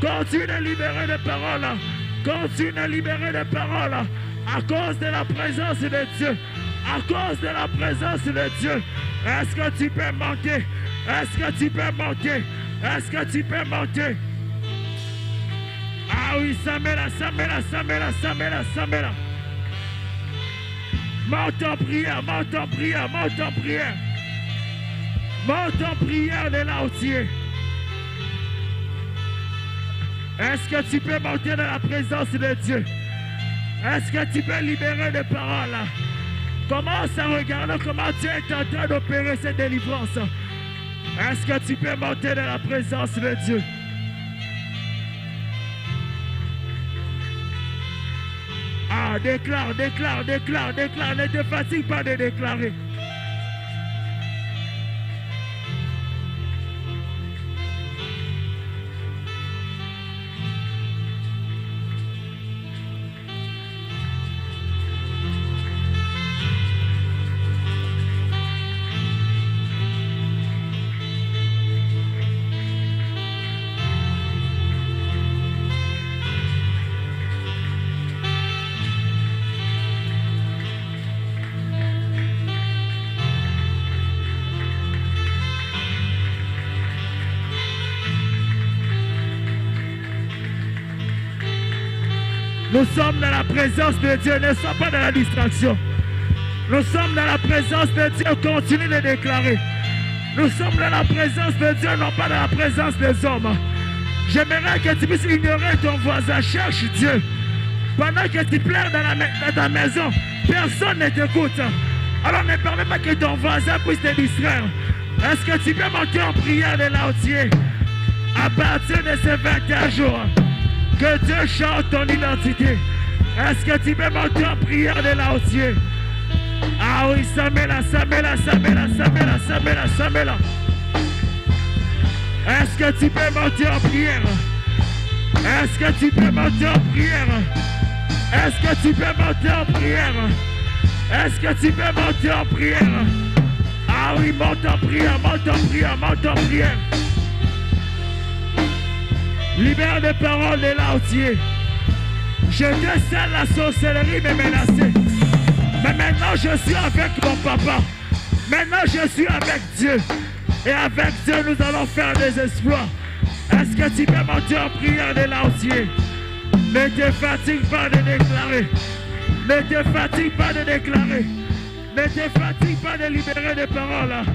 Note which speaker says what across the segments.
Speaker 1: Continue de libérer des paroles. Continue de libérer des paroles. À cause de la présence de Dieu. À cause de la présence de Dieu. Est-ce que tu peux monter? Est-ce que tu peux monter? Est-ce que tu peux monter? Ah oui, Samela. Monte en prière. Monte en prière de là où tu es. Est-ce que tu peux monter dans la présence de Dieu? Est-ce que tu peux libérer des paroles? Commence à regarder comment Dieu est en train d'opérer cette délivrance. Est-ce que tu peux monter dans la présence de Dieu? Ah, déclare. Ne te fatigue pas de déclarer. Nous sommes dans la présence de Dieu, ne sommes pas dans la distraction. Nous sommes dans la présence de Dieu, continue de déclarer. Nous sommes dans la présence de Dieu, non pas dans la présence des hommes. J'aimerais que tu puisses ignorer ton voisin, cherche Dieu. Pendant que tu pleures dans ta maison, personne ne t'écoute. Alors ne permets pas que ton voisin puisse te distraire. Est-ce que tu peux monter en prière de là où tu es? À partir de ces 21 jours, que Dieu chante ton identité. Est-ce que tu peux monter en prière de là où tu es? Ah oui, Samela. Est-ce que tu peux monter en prière? Est-ce que tu peux monter en prière? Est-ce que tu peux monter en prière? Est-ce que tu peux monter en prière? Ah oui, monte en prière. Libère des paroles de là où tu es. Je décèle la sorcellerie me menacer. Mais maintenant je suis avec mon papa. Maintenant je suis avec Dieu. Et avec Dieu nous allons faire des exploits. Est-ce que tu peux monter en prière de là où tu es? Ne te fatigue pas de déclarer. Ne te fatigue pas de déclarer. Ne te fatigue pas de libérer des paroles.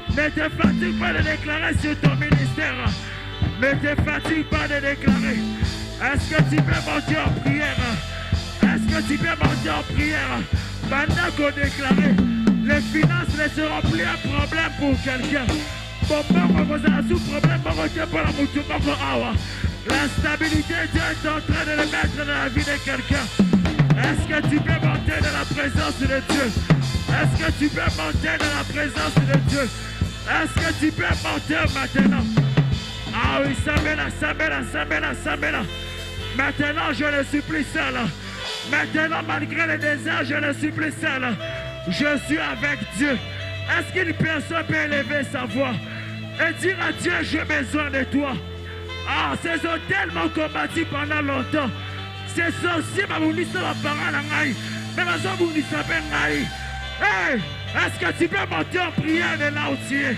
Speaker 1: Ne te fatigue pas de déclarer sur ton ministère. Ne te fatigue pas de déclarer. Est-ce que tu peux monter en prière? Est-ce que tu peux monter en prière? Pendant qu'on déclarait, les finances ne seront plus un problème pour quelqu'un. La stabilité, Dieu est en train de le mettre dans la vie de quelqu'un. Est-ce que tu peux monter dans la présence de Dieu? Est-ce que tu peux monter dans la présence de Dieu? Est-ce que tu peux monter maintenant? Ah oui, Samela. Maintenant, je ne suis plus seul. Maintenant, malgré le désert, je ne suis plus seul. Je suis avec Dieu. Est-ce qu'une personne peut élever sa voix et dire à Dieu, j'ai besoin de toi? Ah, ces ont tellement combattu pendant longtemps. Ces sorciers m'ont dit ça la parole à Ngaï. Mais ma soeur vous dit ça ben Ngaï. Hey, est-ce que tu peux monter en prière de là où tu es?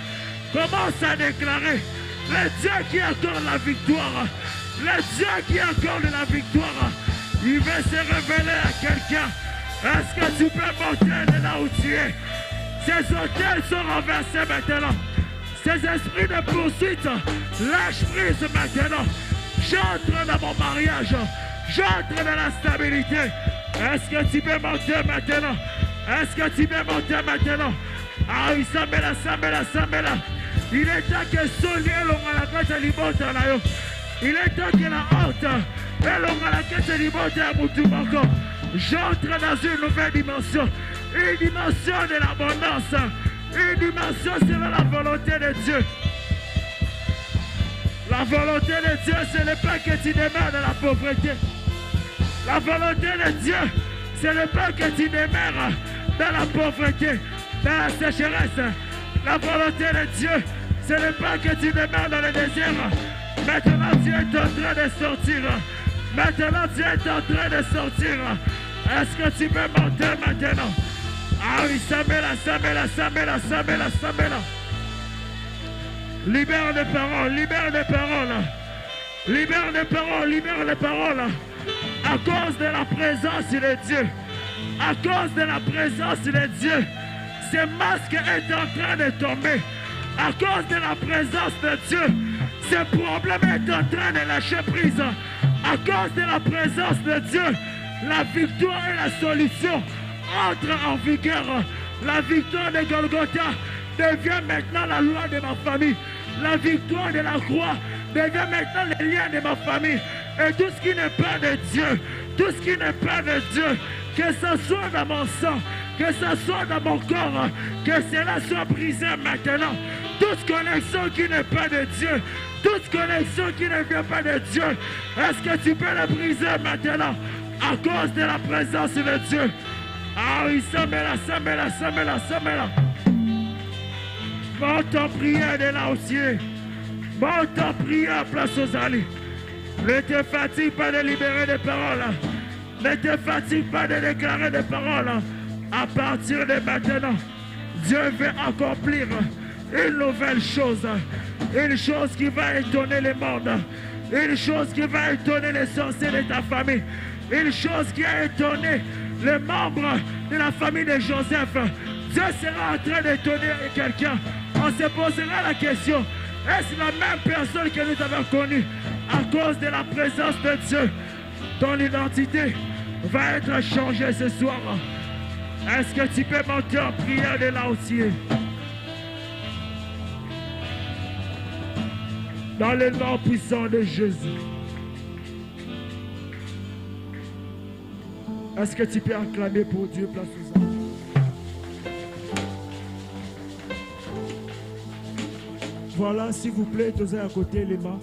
Speaker 1: Commence à déclarer. Le Dieu qui accorde la victoire, le Dieu qui accorde la victoire, il va se révéler à quelqu'un. Est-ce que tu peux monter de là où tu es? Ces hôtels sont renversés maintenant. Ces esprits de poursuite, lâche prise maintenant. J'entre dans mon mariage, j'entre dans la stabilité. Est-ce que tu peux monter maintenant? Est-ce que tu peux monter maintenant? Ah oui, Samela. Il est temps que Soli et l'ongalakata libota na yo. Il est temps que la honte et l'ongalakata libota à Moutoumako. J'entre dans une nouvelle dimension. Une dimension de l'abondance. Une dimension selon la volonté de Dieu. La volonté de Dieu, ce n'est pas que tu demeures dans la pauvreté. La volonté de Dieu, ce n'est pas que tu demeures dans la pauvreté, dans la sécheresse. La volonté de Dieu, ce n'est pas que tu demeures dans le désert. Maintenant, tu es en train de sortir. Maintenant, tu es en train de sortir. Est-ce que tu peux monter maintenant? Ah oui, Samela. Libère les paroles. Libère les paroles. À cause de la présence de Dieu. À cause de la présence de Dieu. Ce masque est en train de tomber. À cause de la présence de Dieu. Ce problème est en train de lâcher prise. À cause de la présence de Dieu. La victoire et la solution entrent en vigueur. La victoire de Golgotha devient maintenant la loi de ma famille. La victoire de la croix devient maintenant le lien de ma famille. Et tout ce qui n'est pas de Dieu, tout ce qui n'est pas de Dieu, que ce soit dans mon sang, que ce soit dans mon corps, que cela soit brisé maintenant. Toute connexion qui n'est pas de Dieu, toute connexion qui ne vient pas de Dieu, est-ce que tu peux la briser maintenant à cause de la présence de Dieu? Ah oui, Samela. Monte en prière de là aussi. Monte en prière, place aux alliés. Ne te fatigue pas de libérer des paroles. Ne te fatigue pas de déclarer des paroles. À partir de maintenant, Dieu veut accomplir une nouvelle chose. Une chose qui va étonner le monde. Une chose qui va étonner les sorciers de ta famille. Une chose qui a étonné les membres de la famille de Joseph. Dieu sera en train d'étonner quelqu'un. On se posera la question, est-ce la même personne que nous avons connue à cause de la présence de Dieu? Ton identité va être changée ce soir. Est-ce que tu peux monter en prière de là aussi? Dans le nom puissant de Jésus. Est-ce que tu peux acclamer pour Dieu, place aux anges? Voilà, s'il vous plaît, tous à côté les mains.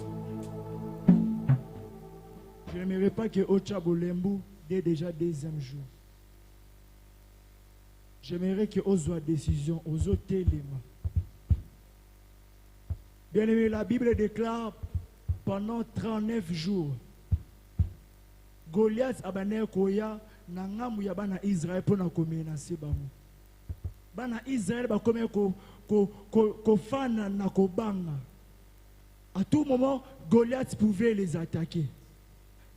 Speaker 1: Je n'aimerais pas que Ocha Bolembu dès déjà deuxième jour. J'aimerais que Ozo a décision, Ozo les mains. Bien aimé, la Bible déclare pendant 39 jours, Goliath a bané koya na ngamu ya bana Israël pour na komenase bango. Bana Israël ba comme ko fana na kobanga. À tout moment, Goliath pouvait les attaquer.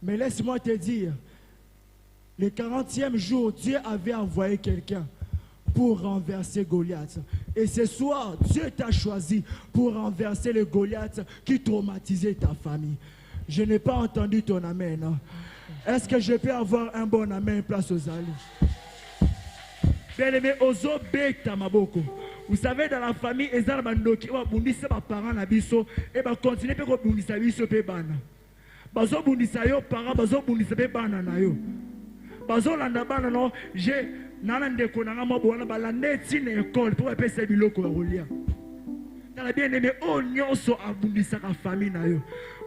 Speaker 1: Mais laisse-moi te dire, le 40e jour, Dieu avait envoyé quelqu'un pour renverser Goliath. Et ce soir, Dieu t'a choisi pour renverser le Goliath qui traumatisait ta famille. Je n'ai pas entendu ton amen. Hein? Est-ce que je peux avoir un bon amen place aux alliés? Bien-aimé, ozo beta maboko. Vous savez, dans la famille, les Arbandoki, bundisa ba parents na biso et ba continuer pe ko bundisa biso pe bana. Bazo bundisa yo parents, bazo bundisa pe bana na yo. Bazo landa bana no, j'ai nana ndeko na ngamo bona ba landa tine école pour epesa biloko ya rolia. Dans la bien-aimé, oh nyonso abundisa ka famille na yo.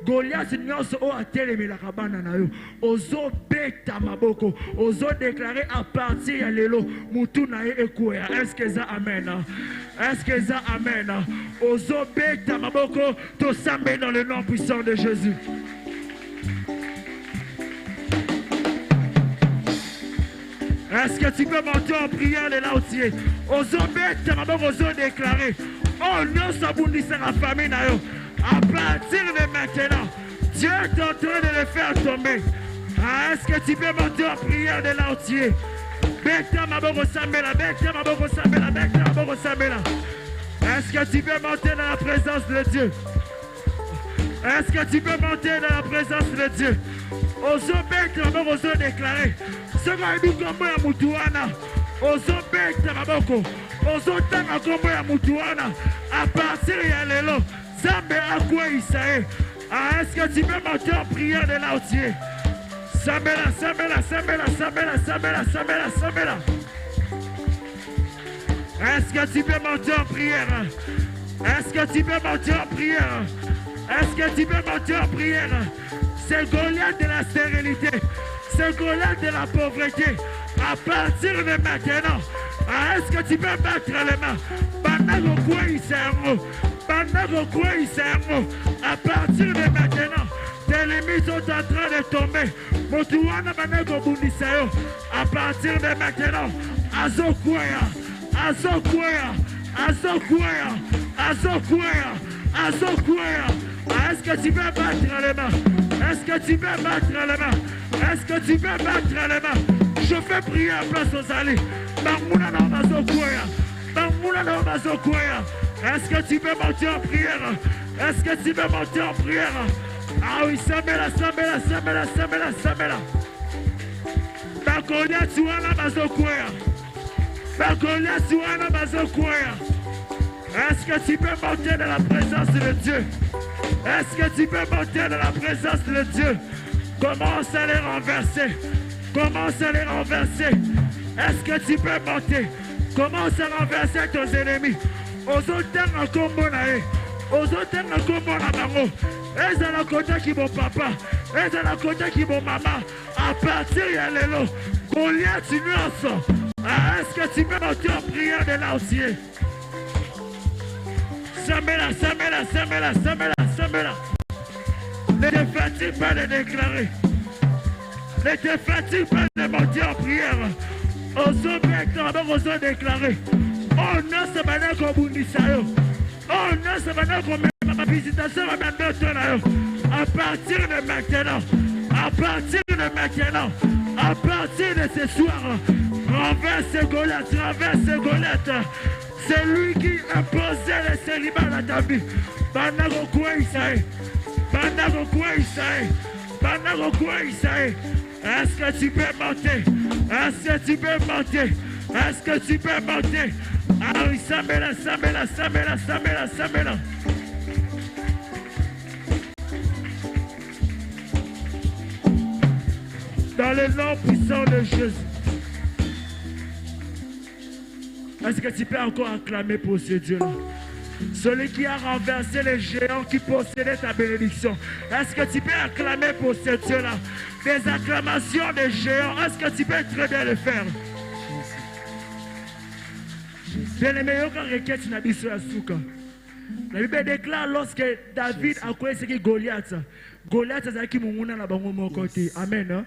Speaker 1: Goliath nyonso o atelemela ka bana na yo. Ozo beta maboko, ozo déclarer à partir ya lelo mutu na ye ekoya. Est-ce que ça amen? Est-ce que ça amen? Ozo beta maboko to sambe dans le nom puissant de Jésus. Est-ce que tu peux monter en prière de là aussi? Ozo beta maboko ozo déclarer. Oh non, ça bondissait la famille na yo. À partir de maintenant, Dieu est en train de le faire tomber. Ah, est-ce que tu peux monter en prière de l'entier? Beta maboko sambela, beta maboko sambela, beta maboko sambela. Est-ce que tu peux monter dans la présence de Dieu? Est-ce que tu peux monter dans la présence de Dieu? Ozo beta maboko ozo déclarer. Ce qu'on a dit comme ya mutuana. Ozo beta maboko. Ozo tanga kombo ya mutuana. À partir ya lelo. Zambe akwa Isaïe. Ah, est-ce que tu peux monter en prière de l'entier? Sambela, sambela, sambela, sambela, sambela, sambela, sambela. Est-ce que tu peux monter en prière? Est-ce que tu peux monter en prière? Est-ce que tu peux monter en prière? C'est Goliath de la stérilité. C'est Goliath de la pauvreté. À partir de maintenant, est-ce que tu peux battre les mains? Pendant que quoi Isaïe? À partir de maintenant, tes limites sont en train de tomber. À partir de maintenant, Azokwea. Est-ce que tu peux battre les mains? Est-ce que tu peux battre les mains? Est-ce que tu peux battre les mains? Je fais prier à place aux alliés. Est-ce que tu peux monter en prière? Est-ce que tu peux monter en prière? Ah oui, Samela. Bakolia Suana Bazokwea. Est-ce que tu peux monter dans la présence de Dieu? Est-ce que tu peux monter dans la présence de Dieu? Commence à les renverser. Est-ce que tu peux monter? Commence à renverser tes ennemis. Aux autres en combo nae. Aux autres en combo na bango. Et à la côté qui mon papa. Et à la côté qui mon maman. À partir de l'élo. Goliath tu nuances. Est-ce que tu peux monter en prière de là aussi? Samela. Ne te fatigue pas de déclarer. Ne te fatigue pas de monter en prière. Osons déclarer. Oh non, c'est maintenant qu'on bouge ça. Oh non, c'est maintenant qu'on met ma visitation à ma note. À partir de maintenant. À partir de ce soir. Renverse Goliath. C'est lui qui imposait le célibat dans ta vie. Est-ce que tu peux monter? Ah oui, Samela. Dans le nom puissant de Jésus. Est-ce que tu peux encore acclamer pour ce Dieu-là? Celui qui a renversé les géants qui possédaient ta bénédiction. Est-ce que tu peux acclamer pour ce Dieu-là? Des acclamations des géants. Est-ce que tu peux très bien le faire? Bien les meilleurs quand requête n'a pas sur la souka. La Bible déclare lorsque David a connu ce qui Goliath. Goliath a qui mon na bango mon côté. Amen.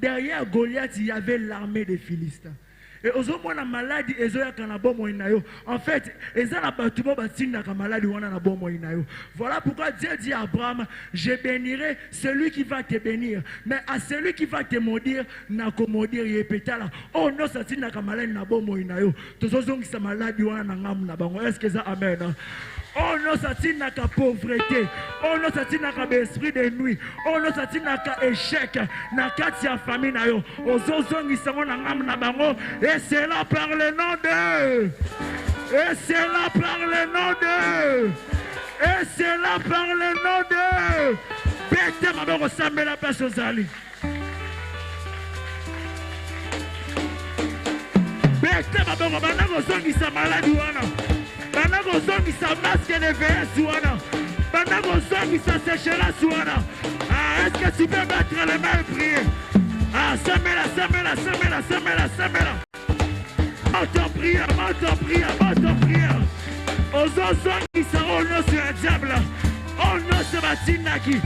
Speaker 1: Derrière Goliath, il y avait l'armée des Philistins. Et aux hommes, la maladie, en fait, voilà pourquoi Dieu dit à Abraham, je bénirai celui qui va te bénir. Mais à celui qui va te maudire, n'a qu'à maudire. Oh non, ça n'a qu'à maladie, n'a pas maudire. Tous ceux qui sont malades, est-ce que ça amène? Oh non, ça n'a qu'à pauvreté. Oh non, ça n'a qu'à esprit de nuit. Oh non, ça n'a qu'à échec. N'a qu'à tia famille. Aux autres qui sont en bango. Et c'est là par le nom de. Et c'est là par le nom de. Et c'est là par le nom de. Bête ma bango sambe la place aux alliés. Bête ma bango bango sont qui sont malades. Pendant qu'on sent qu'il s'est masqué les VS, pendant qu'on sent qu'il s'est séché la souana. Ah, est-ce que tu peux mettre les mains et prier? Ah, Samela. Monte en prière. Aux autres qui seront non sur un diable. Oh non, c'est ma tinaki.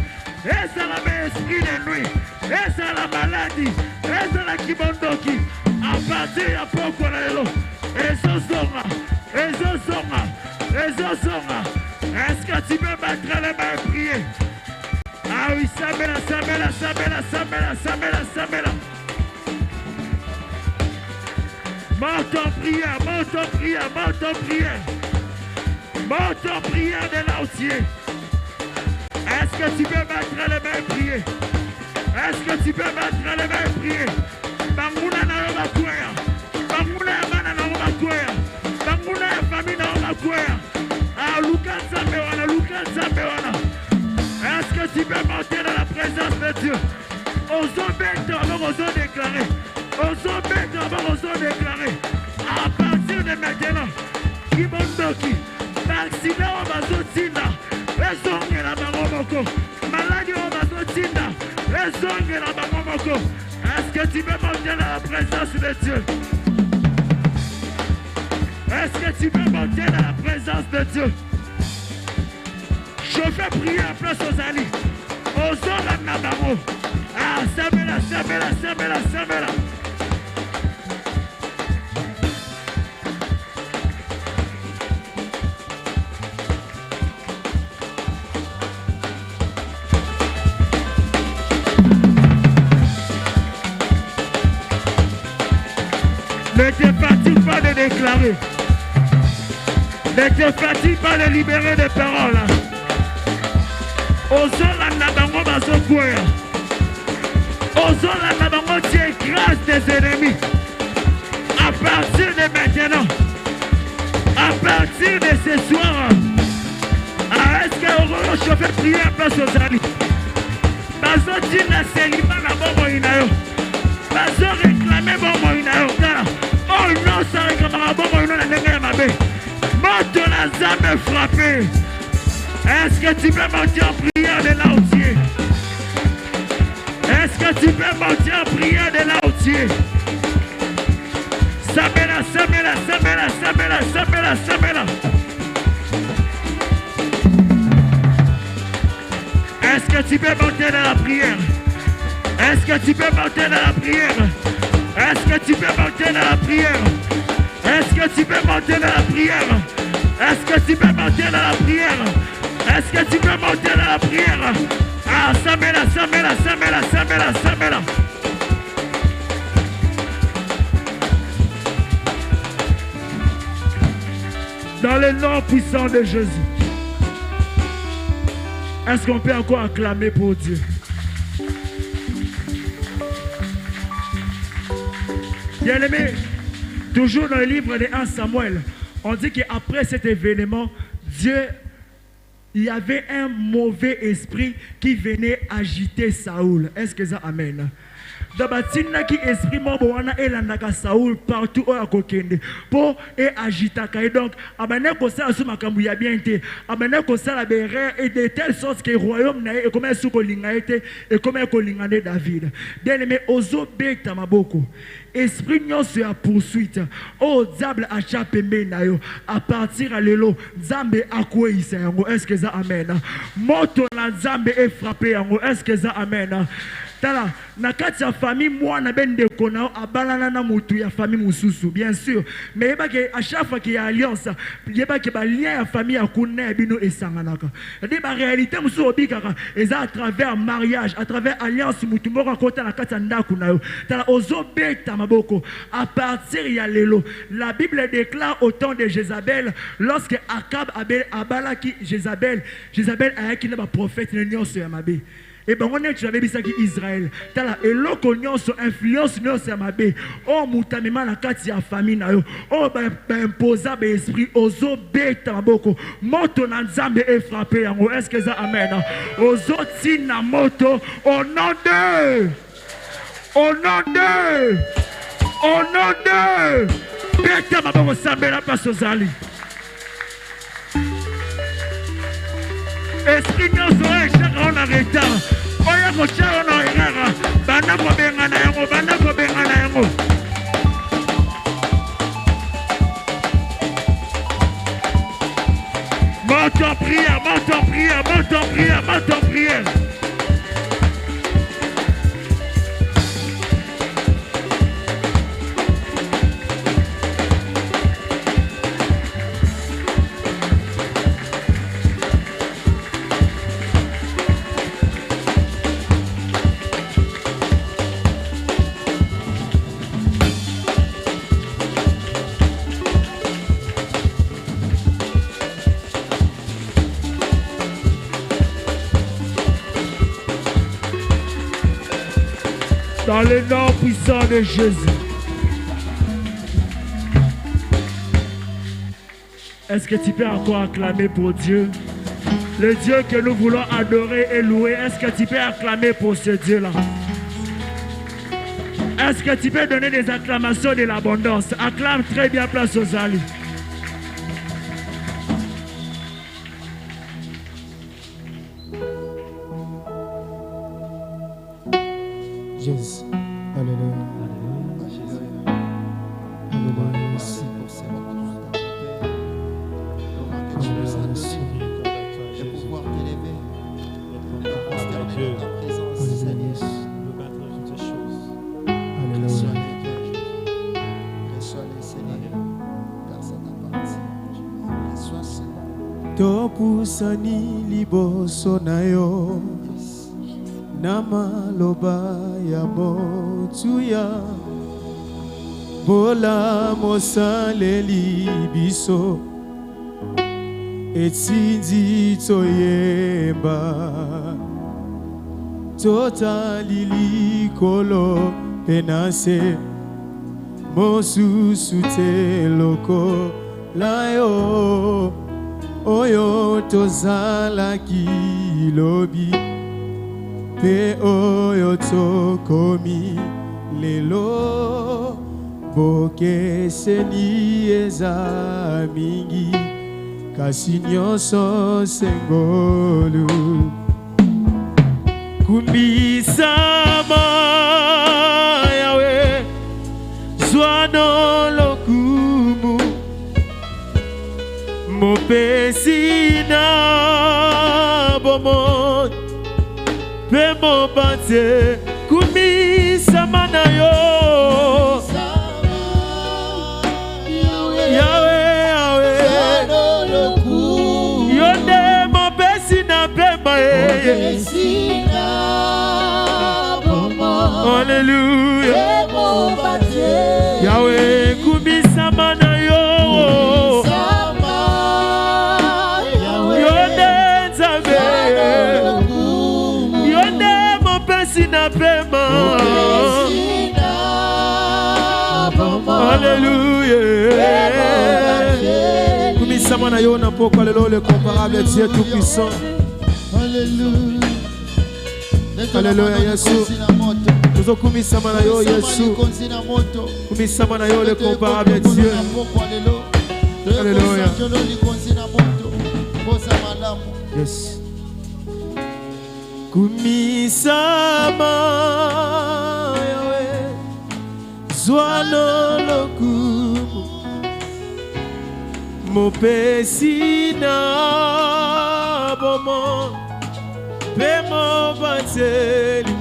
Speaker 1: Et c'est la même esprit de nuit. Et c'est la maladie. Et c'est la kibondoki. À partir de pourquoi l'eau. Et ce sera. Est-ce que tu peux mettre les mains et prier? Ah oui, Samela. Monte en prière. Monte en prière de l'entier. Est-ce que tu peux mettre les mains et prier? Bangouna na yobakwea. Bangouna ya bana na yobakwea. Bangouna ya famille na yobakwea. Ah, Lucas Zambewana. Est-ce que tu peux monter dans la présence de Dieu? Osons déclarer. À partir de maintenant, Kibondoki, vacciné au bazotinda, rezonge la bangomoko, maladie au bazotinda, rezonge la bangomoko. Est-ce que tu peux monter dans la présence de Dieu? Est-ce que tu peux monter dans la présence de Dieu? Je fais prier en place aux alliés. Aux zones de Nabamo. Ah, Samela, Samela, Samela, Samela. Ne te fatigue pas de déclarer. Ne te fatigue pas de libérer des paroles. Ozola nabango bazokwea. Ozola nabango, tu écrases tes ennemis. À partir de maintenant, à partir de ce soir, est-ce que je fais prier un peu sur Zali? Bazo dit la célibat na bongo inayo. Bazo réclamer bongo inayo. Oh non, ça réclamera bongo inayo na ndenge mabe. Moto la zame frappé. Est-ce que tu peux monter en prière de là où tu es? Est-ce que tu peux monter en prière de là où tu es? Samela, Samela, Samela, Samela, Samela, Samela. Est-ce que tu peux monter dans la prière? Est-ce que tu peux monter dans la prière? Est-ce que tu peux monter dans la prière? Est-ce que tu peux monter dans la prière? Est-ce que tu peux monter dans la prière? Est-ce que tu peux monter dans la prière? Ah, Samela, Samela, Samela, Samela, Samela. Dans le nom puissant de Jésus. Est-ce qu'on peut encore acclamer pour Dieu? Bien-aimé, toujours dans le livre de 1 Samuel, on dit qu'après cet événement, Dieu, il y avait un mauvais esprit qui venait agiter Saoul. Est-ce que ça amène? Dabatina qui esprit moboana elandaka Saoul partout où akokende pour et agitaka et donc abane ko ça sous makambu ya bien été abane ko ça la berre et de telle sorte que royaume na et comme sous kolinga été et comme kolingane David. Bien aimé ozo beta maboko. Esprit nyonso ya poursuite au diable a chapembe na yo à partir à lelo nzambe akweyisa yango. Est-ce que ça amène? Moto na nzambe est frappé yango. Est-ce que ça amène? Tala, na kati ya famille moi na bende kona abalana na mutu ya famille mususu bien sûr mais yeba ke à chaque fois qu'il y a alliance yeba ke ba lien ya famille ya kuna bino esanganaka de ba réalité musu obikaka eza à travers mariage à travers alliance mutu moko kota na kati ya ndaku na yo tala ozobeta maboko à partir ya lelo la Bible déclare au temps de Jézabel lorsque Akab abalaki Jézabel ayaki na ba prophète nyonso ya mabe. Et ben on est tu avais dit ça qui Israël. Tala eloko nyonso influence nyonso ya mabe. Oh mutamema na kati ya famille na yo. Oh ba imposa be esprit ozo beta maboko. Moto na nzambe est frappé yango. Est-ce que ça amen? Ozo tina moto au nom de beta maboko sambela paso zali. Esprit nyonso echaka on arrêta. Oya kocha on erreur. Bana ko bengana yango. Monte en prière. Dans le nom puissant de Jésus. Est-ce que tu peux encore acclamer pour Dieu? Le Dieu que nous voulons adorer et louer. Est-ce que tu peux acclamer pour ce Dieu-là? Est-ce que tu peux donner des acclamations de l'abondance? Acclame très bien, place aux alliés.
Speaker 2: Jésus. Alléluia. Alléluia. Merci pour ça. Alléluia. topusani liboso na yo na maloba ya motuya bola mosaleli biso etindi toyeba totali likolo penase mosusu te loko layo oyo tozalaki lobi pe oyo tokomi lelo bokeseni eza mingi kasi nyonso sengolu kumbisama yawe zwano lokumu mopesi na bomoi pe mobate kumbisama na yo yawe yawe yonde mopesi na pema Hallelujah. Yahweh kumisama na yo. Yonde nzabe. Yonde mopesi na pema. Hallelujah. Kumisama na yo na poko lelo le comparable Dieu tout puissant.
Speaker 3: Hallelujah.
Speaker 2: Alléluia, Yesu. Nous kumisama na yo, Yesu. Kumisama na yo, le comparable Dieu. Alléluia. Yes. Kumisama Yahweh, zwano lokumu, mopesi na bomo. Pemo bateli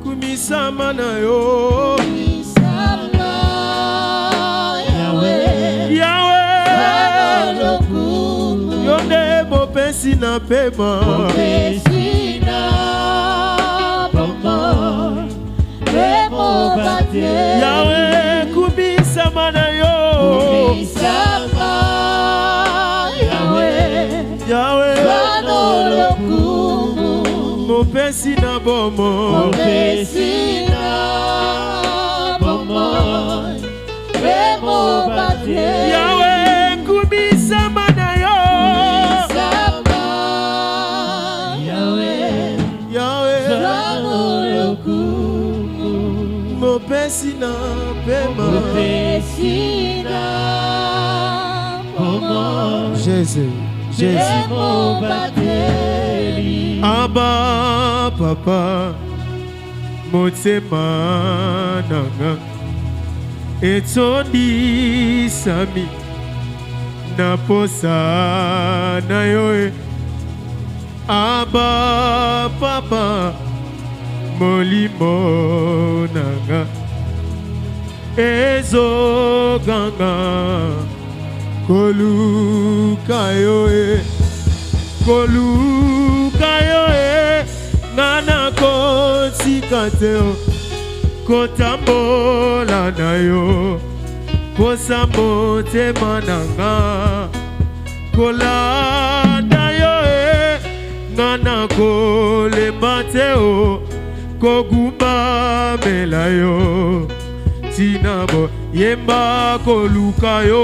Speaker 2: kumisama na yo
Speaker 3: Yahweh
Speaker 2: Yahweh yonde mopesi na pema Yahweh kumisama na yo Yahweh mopesi na bomo
Speaker 3: mopesi na bomo remo bate
Speaker 2: Yahweh kumisama na yo
Speaker 3: Yahweh
Speaker 2: Yahweh
Speaker 3: zanoku
Speaker 2: mopesi na pema
Speaker 3: mopesi na bomo
Speaker 2: Jésus
Speaker 3: remo bate
Speaker 2: Abba papa motema nanga etondi sami na posa na yo Abba papa molimo nanga ezoganga koluka yo koluka yo nana kotika teo kotambola na yo posa motema nanga kolanda yo nana kolemba teo kogumba mela yo tinabo yemba koluka yo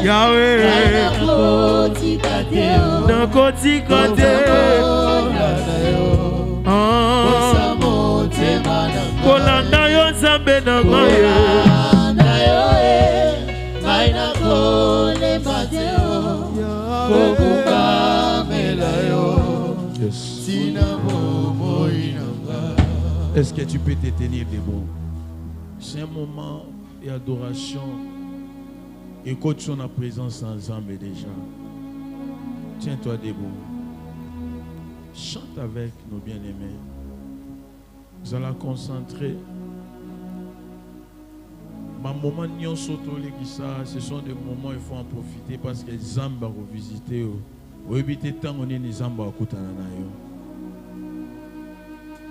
Speaker 2: Yahweh nakotika te kolanda yo nzambe na ngai
Speaker 4: Est-ce que tu peux te tenir debout? C'est un moment d'adoration. Écoute son présence ensemble déjà. Tiens-toi debout. Chante avec nos bien-aimés. Nous allons concentrer. Ma moment nyon soto le qui ça, ce sont des moments il faut en profiter parce que Zamba revisiter. Ou éviter tant on est les Zamba à kutana na yo.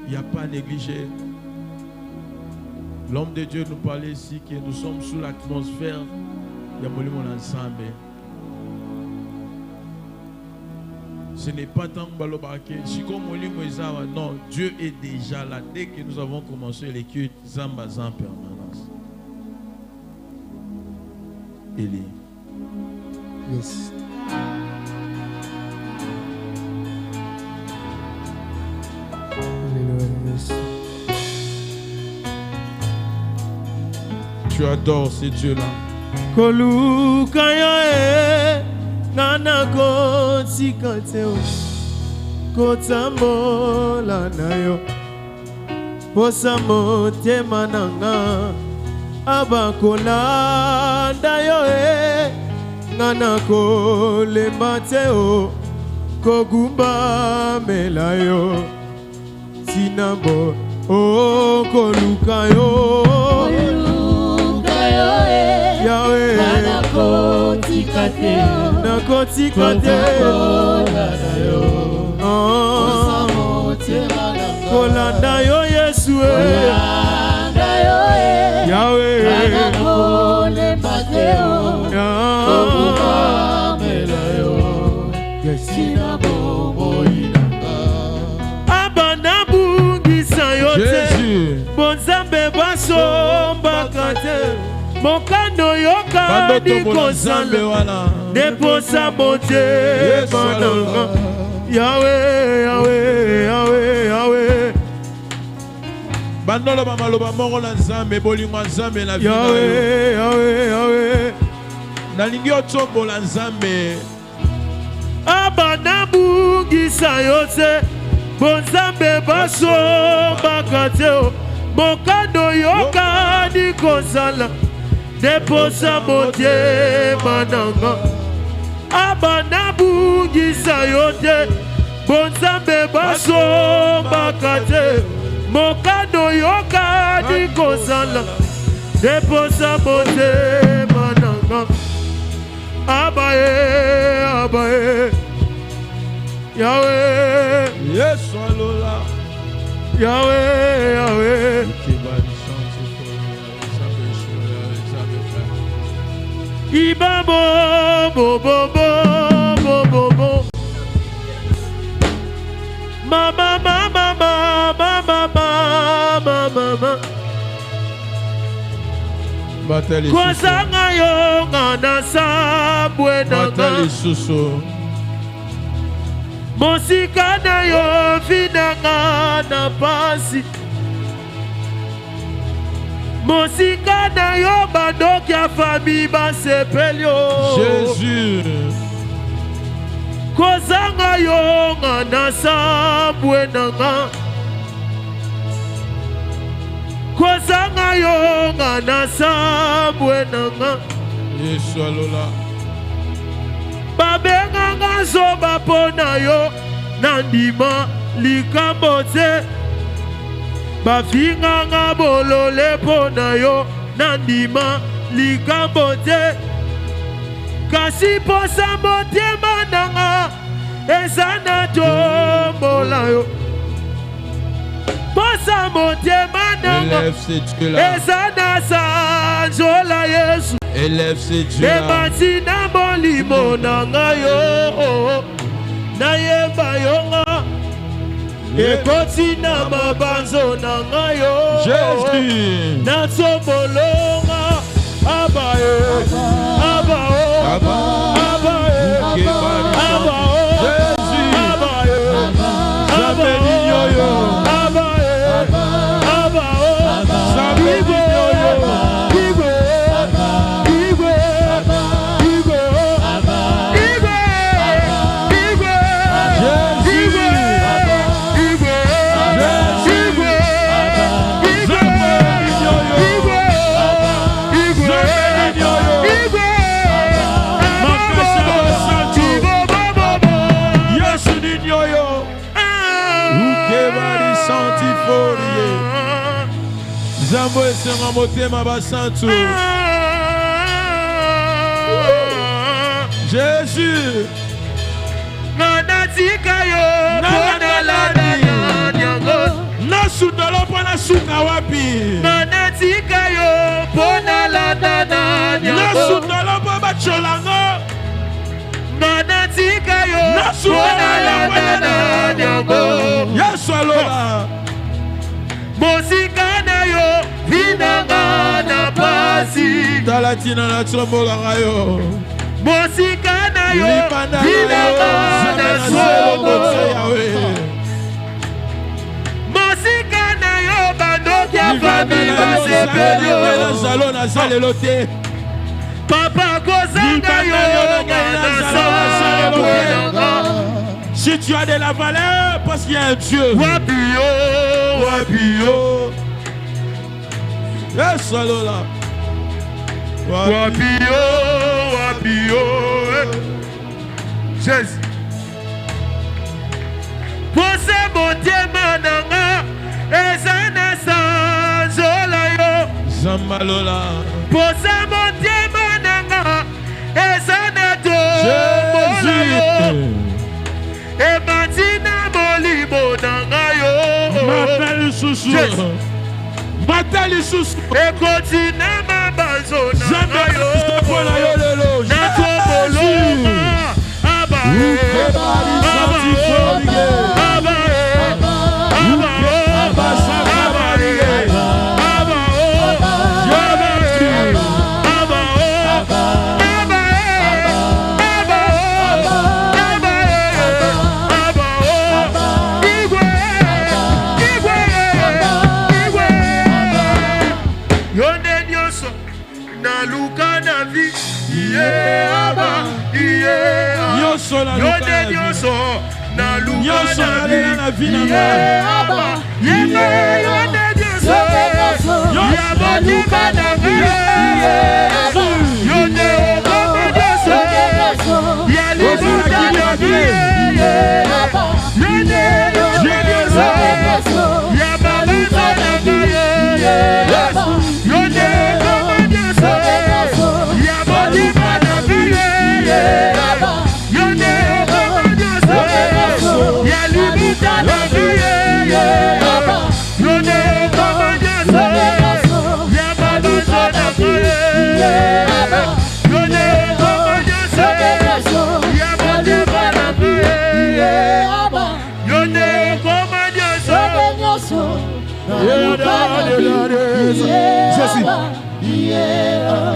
Speaker 4: Il n'y a pas à négliger. L'homme de Dieu nous parlait ici que nous sommes sous l'atmosphère. Il y a mon ensemble. Ce n'est pas tant que si comme non, Dieu est déjà là. Dès que nous avons commencé les cultes, Zamba en permanence. Élie.
Speaker 2: Yes. Alléluia. Yes.
Speaker 4: Tu adores ces dieux-là.
Speaker 2: Kolukayae nana koti kateo kotamola nayo posamo temananga abakola dayo nana kole mateo kogumba melayo sinambo o kolukayo Yahweh, nakotikate, kolanda yo Yesu, Yahweh, abandabungisa yote, bonzambe basomba kate. Mokando yoka di kozala Deposa bote mananga Yahweh, Yahweh, Yahweh, Yahweh
Speaker 4: Bandolo bamaloba moko la nzambe bolingo nzambe na vida
Speaker 2: Yahweh, Yahweh, Yahweh
Speaker 4: Nalingi otombo la nzambe
Speaker 2: Abanabungisa yose Bonzambe baso bakateo Mokando yoka di kozala Deposa mote mananga Abanabungisa yote Bonzambe baso bakate Mokando yoka di kozala Deposa mote mananga Abaye, Abaye Yahweh
Speaker 4: Yes, Alola
Speaker 2: Yahweh, Yahweh Iba bo bo bo bo bo bo bo Mama mama mama mama mama
Speaker 4: Bateli
Speaker 2: Kozanga yo ngana sabwe
Speaker 4: Bateli
Speaker 2: nanga
Speaker 4: suso
Speaker 2: Mosika na yo vinanga na pasi Mosika na yo bandoki ya fami basepelio
Speaker 4: Jésus
Speaker 2: Kozanga yo ngana sabwe nanga Kozanga yo ngana sabwe nanga
Speaker 4: Yesu alola
Speaker 2: Babenganga zoba pona yo Nandima likambo te Bafinganga bolole pona yo Nandima likambo te Kasi posa motema nanga Ezana tombola yo Posa motema nanga
Speaker 4: Élève ces dieux-là
Speaker 2: Ezana sanjola Yesu
Speaker 4: Élève ces dieux-là
Speaker 2: Ebati na molimo nanga yo Nayeba yonga Ekoti na mabanzo nanga yo
Speaker 4: Jésus
Speaker 2: Natsobolonga Abaye Abao Abaye Abao
Speaker 4: Jésus
Speaker 2: Abaye
Speaker 4: Zabeli yoyo
Speaker 2: Abaye Abao
Speaker 4: Zabeli yoyo
Speaker 2: Igwe Igwe Igwe Igwe Igwe
Speaker 4: Jésus Zambo esenga motema basantu. Jésus.
Speaker 1: Nanatika yo pona la nyango.
Speaker 4: Nasundolo pona suka wapi.
Speaker 1: Nanatika yo pona la nyango.
Speaker 4: Nasundolo pona cholango.
Speaker 1: Nanatika yo pona la nyango.
Speaker 4: Yesu alola.
Speaker 1: Mosika na yo vinanga na pasi.
Speaker 4: Talatina na trombola yo.
Speaker 1: Mosika na yo vinanga na sogo. Mosika na yo bandoki ya famille basepeli. Papa kozanga yo na sogo.
Speaker 4: Si tu as de la valeur, parce qu'il y a un Dieu.
Speaker 1: Wapio, wapio.
Speaker 4: Yes, alola.
Speaker 1: Wapio, wapio. Jésus. Pose motema nanga ezana sanzola yo.
Speaker 4: Zambalola.
Speaker 1: Pose motema nanga ezana to.
Speaker 4: Jésus.
Speaker 1: E matina molimo nanga yo.
Speaker 4: M'appelle Soussou. M'appelle Soussou.
Speaker 1: E kotina mabazo nanga yo.
Speaker 4: Lelo.
Speaker 1: Nakomoloma. Aba. Yonde nyoso na luka na vi Yaba Yeme yonde nyoso Yaba luka na vi Yonde okoma nyoso Yalibuka na vi Yonde nyoso Yaba luka na vi Yonde okoma nyoso Yaba luka na vi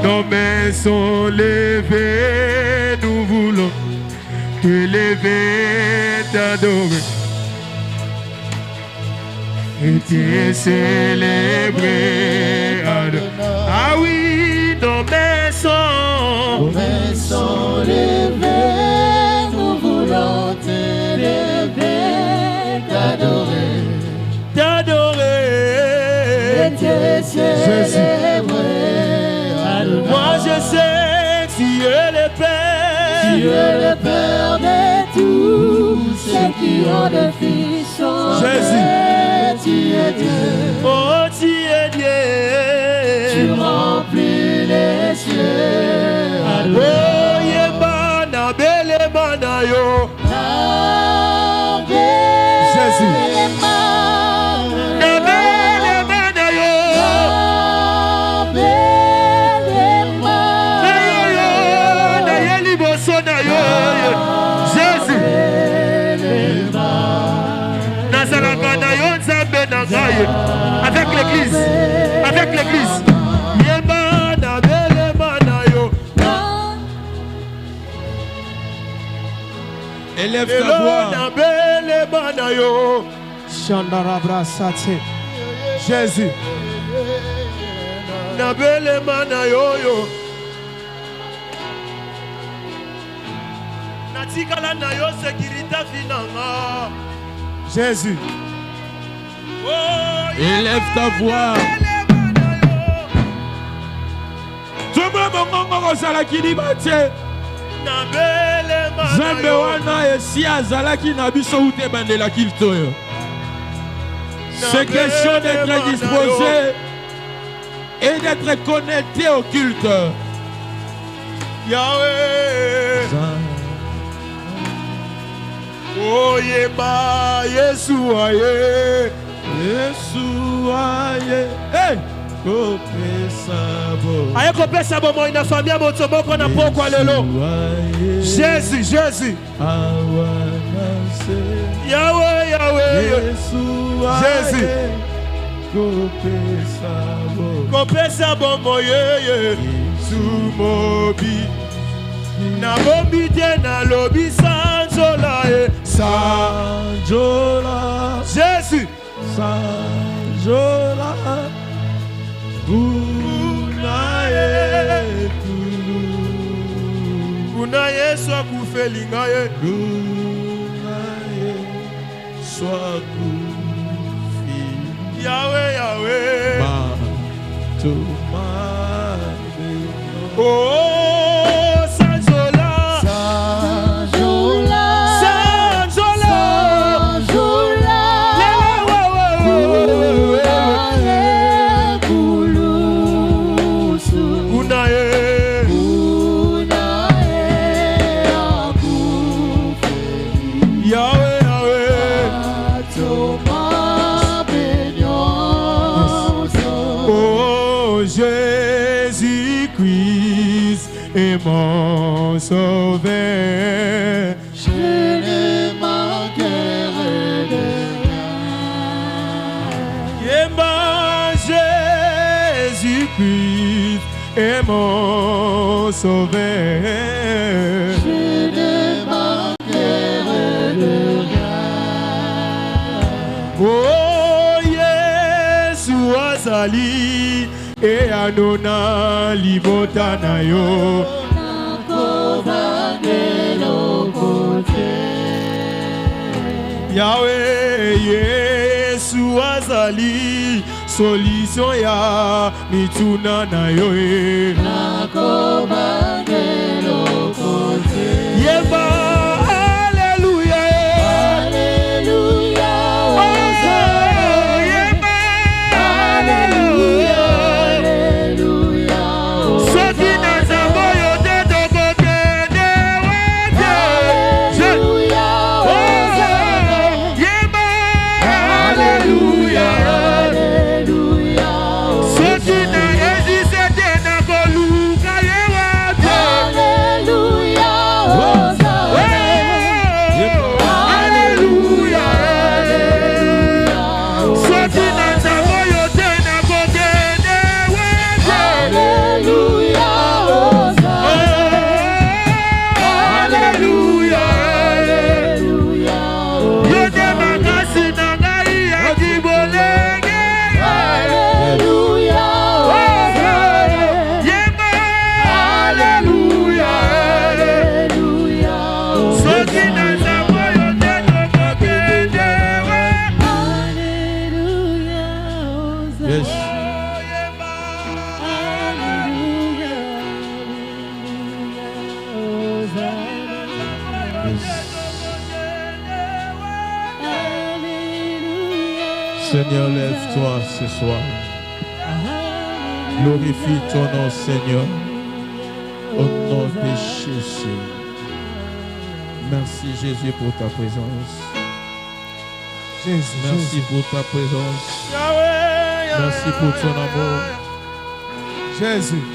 Speaker 1: Nos mains sont levées, nous voulons te lever, t'adorer et te célébrer. Ah oui, nos mains sont
Speaker 3: levées, nous voulons te lever, t'adorer. Et te célébrer.
Speaker 1: Moi je sais que tu es le Père.
Speaker 3: Tu es le Père de tous ceux qui ont des fils.
Speaker 1: Jésus.
Speaker 3: Tu es Dieu.
Speaker 1: Oh, tu es Dieu.
Speaker 3: Tu remplis les cieux.
Speaker 1: Oh, yemana bele mana yo. Jésus. Avec l'église, avec l'église.
Speaker 4: Élève ta voix.
Speaker 2: Chandarabra Sate. Jésus.
Speaker 1: Nabele mana yo. Natikala na yo sécurité finanga.
Speaker 2: Jésus.
Speaker 4: Élève ta voix. Zambe wana esi azalaki na biso ute bandela kilto yo. C'est question d'être disposé et d'être connecté au culte.
Speaker 2: Yahweh. Oh yeba Yeshua ye.
Speaker 4: Yeshua ye. Hey!
Speaker 2: Aye kopesa bomo ina famia moto boko na poko lelo. Jésus, Jésus. Yahweh, Yahweh. Jésus. Kopesa bomo ye. Sumobi. Na bombi te na lobi sanjola ye.
Speaker 4: Sanjola.
Speaker 2: Jésus.
Speaker 4: Sanjola.
Speaker 2: Unaye swa kufelinga ye.
Speaker 4: Unaye swa kufi.
Speaker 2: Yahweh, Yahweh. Oh, Sanjola.
Speaker 3: Sanjola.
Speaker 2: Sanjola.
Speaker 3: Sanjola.
Speaker 2: Unaye. Yahweh, Yahweh. Oh, Jésus-Christ est mon sauveur.
Speaker 3: Je ne manquerai de
Speaker 2: Yema, Jésus-Christ est mon sauveur.
Speaker 3: Je ne manquerai de
Speaker 2: Oh, Yesu azali e anona libota na yo. Yahweh, Yesu azali solution ya mituna na yo. Yeba, Alléluia.
Speaker 3: Alléluia.
Speaker 4: Seigneur, lève-toi ce soir. Glorifie ton nom, Seigneur, au nom de Jésus. Merci, Jésus, pour ta présence. Merci pour ta présence. Merci pour ton amour.
Speaker 2: Jésus.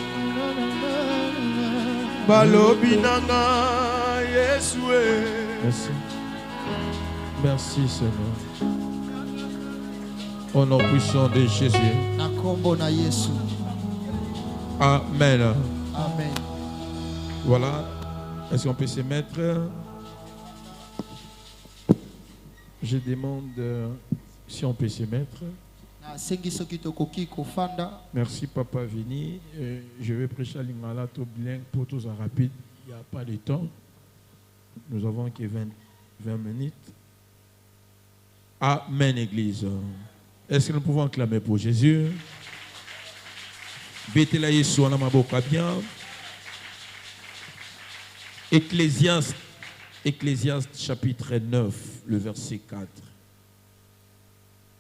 Speaker 2: Balobinanga Yeshua.
Speaker 4: Merci. Merci, Seigneur. Au nom puissant de Jésus. Amen.
Speaker 3: Amen.
Speaker 4: Voilà. Est-ce qu'on peut se mettre? Je demande si on peut se mettre. Merci, Papa Vini. Je vais prêcher à l'Ingala tout bilingue pour tous en rapide. Il n'y a pas de temps. Nous avons que 20 minutes. Amen, Église. Est-ce que nous pouvons acclamer pour Jésus? Bétela Yeshua Namaboka bien. Ecclésiaste chapitre 9, le verset 4.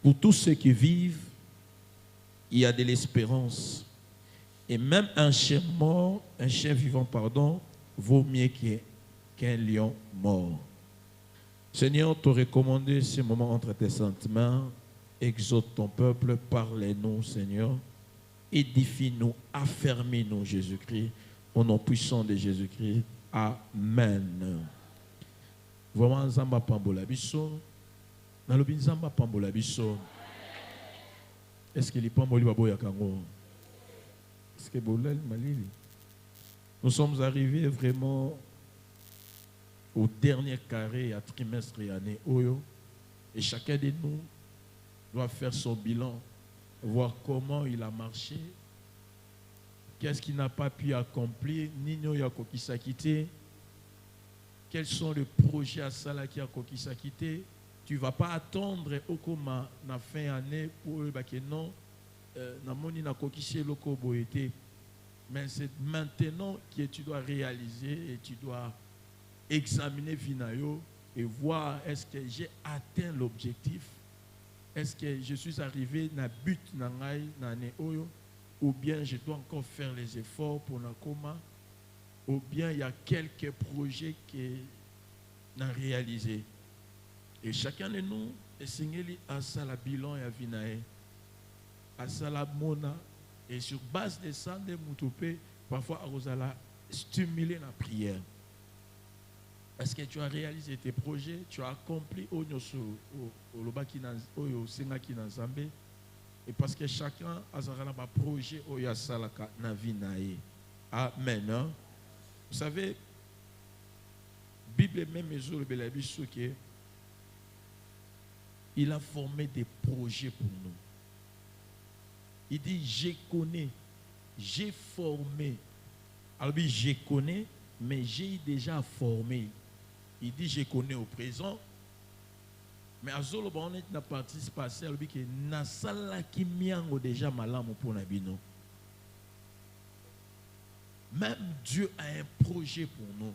Speaker 4: Pour tous ceux qui vivent, il y a de l'espérance Et même un chien mort, un chien vivant, pardon, vaut mieux qu'un lion mort. Seigneur, te recommander ces moments entre tes saintes mains. Exhorte ton peuple, parle-nous, Seigneur. Édifie-nous, affermis-nous, Jésus-Christ. Au nom puissant de Jésus-Christ. Amen. Vraiment, Nzamba Pambola Bisso. Nalobi Nzamba Pambola Bisso. Est-ce que les Pamboli Babo Yakango? Est-ce que Bolel Malili? Nous sommes arrivés vraiment au dernier carré à trimestre et année Oyo. Et chacun de nous doit faire son bilan, voir comment il a marché, qu'est-ce qu'il n'a pas pu accomplir, Nino Yakokisakite, quels sont les projets à Salaki Yakokisakite. Tu ne vas pas attendre au coma na fin d'année pour que non, namoni na kokisé loko boete. Mais c'est maintenant que tu dois réaliser et tu dois examiner Vinayo et voir est-ce que j'ai atteint l'objectif, est-ce que je suis arrivé na but na ngai na ne oyo, ou bien je dois encore faire les efforts pour na coma, ou bien il y a quelques projets que n'a réalisé. Et chacun de nous est à ça la bilan et à Vinae, à ça la mona, et sur base de ça, de Moutopé, parfois à stimuler la prière. Est-ce que tu as réalisé tes projets, tu as accompli au Lobaki au Sengaki Nazambe, et parce que chacun a un projet au Yasalaka na Vinae. Amen. Hein? Vous savez, Bible même le Belabiso qui il a formé des projets pour nous. Il dit, je connais, j'ai formé. Alors, il dit, je connais, mais j'ai déjà formé. Il dit, je connais au présent. Mais à Zolo, on est dans la partie passée, il dit que Nasala qui miango déjà malam pour Nabino. Même Dieu a un projet pour nous.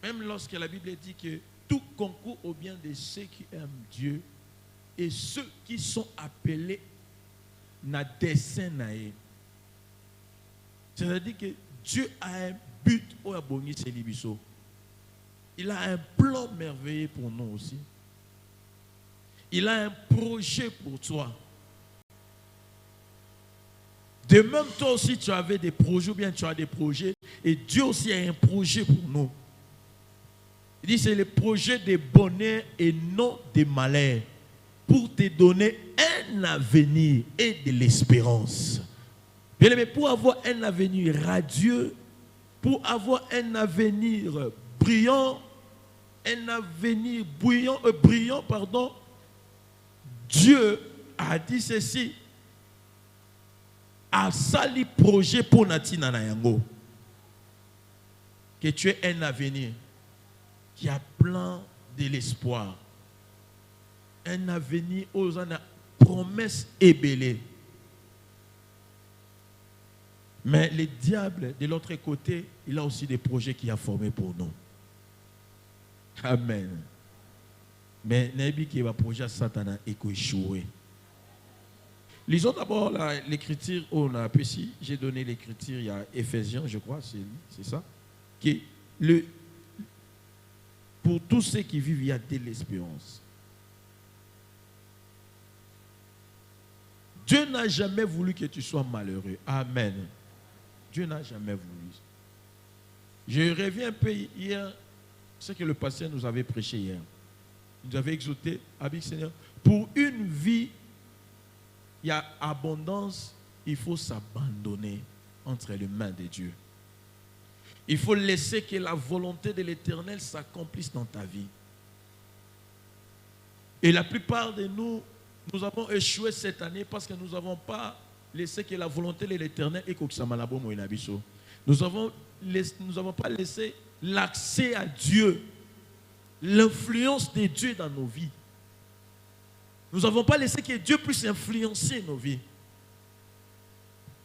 Speaker 4: Même lorsque la Bible dit que tout concourt au bien de ceux qui aiment Dieu et ceux qui sont appelés na dessein nae. C'est-à-dire que Dieu a un but au abongi celibiso. Il a un plan merveilleux pour nous aussi. Il a un projet pour toi. De même toi aussi tu avais des projets ou bien tu as des projets et Dieu aussi a un projet pour nous. Il dit c'est le projet de bonheur et non de malheur pour te donner un avenir et de l'espérance. Bien aimé, pour avoir un avenir radieux, pour avoir un avenir brillant, un avenir brillant, pardon, Dieu a dit ceci, a sali projet pour Natina Nayango, que tu aies un avenir qui a plein de l'espoir. Un avenir aux promesses ébellées. Mais le diable, de l'autre côté, il a aussi des projets qu'il a formés pour nous. Amen. Mais Nébi qui va projet Satan et échoué. Lisons d'abord l'écriture, on a ici, j'ai donné l'écriture, il y a Éphésiens, je crois, c'est ça. Qui pour tous ceux qui vivent, il y a de l'espérance. Dieu n'a jamais voulu que tu sois malheureux. Amen. Dieu n'a jamais voulu. Je reviens un peu hier, ce que le pasteur nous avait prêché hier. Il nous avait exhorté, avec Seigneur, pour une vie, il y a abondance, il faut s'abandonner entre les mains de Dieu. Il faut laisser que la volonté de l'Éternel s'accomplisse dans ta vie. Et la plupart de nous, nous avons échoué cette année parce que nous n'avons pas laissé que la volonté de l'Éternel et nous n'avons pas laissé l'accès à Dieu, l'influence de Dieu dans nos vies. Nous n'avons pas laissé que Dieu puisse influencer nos vies.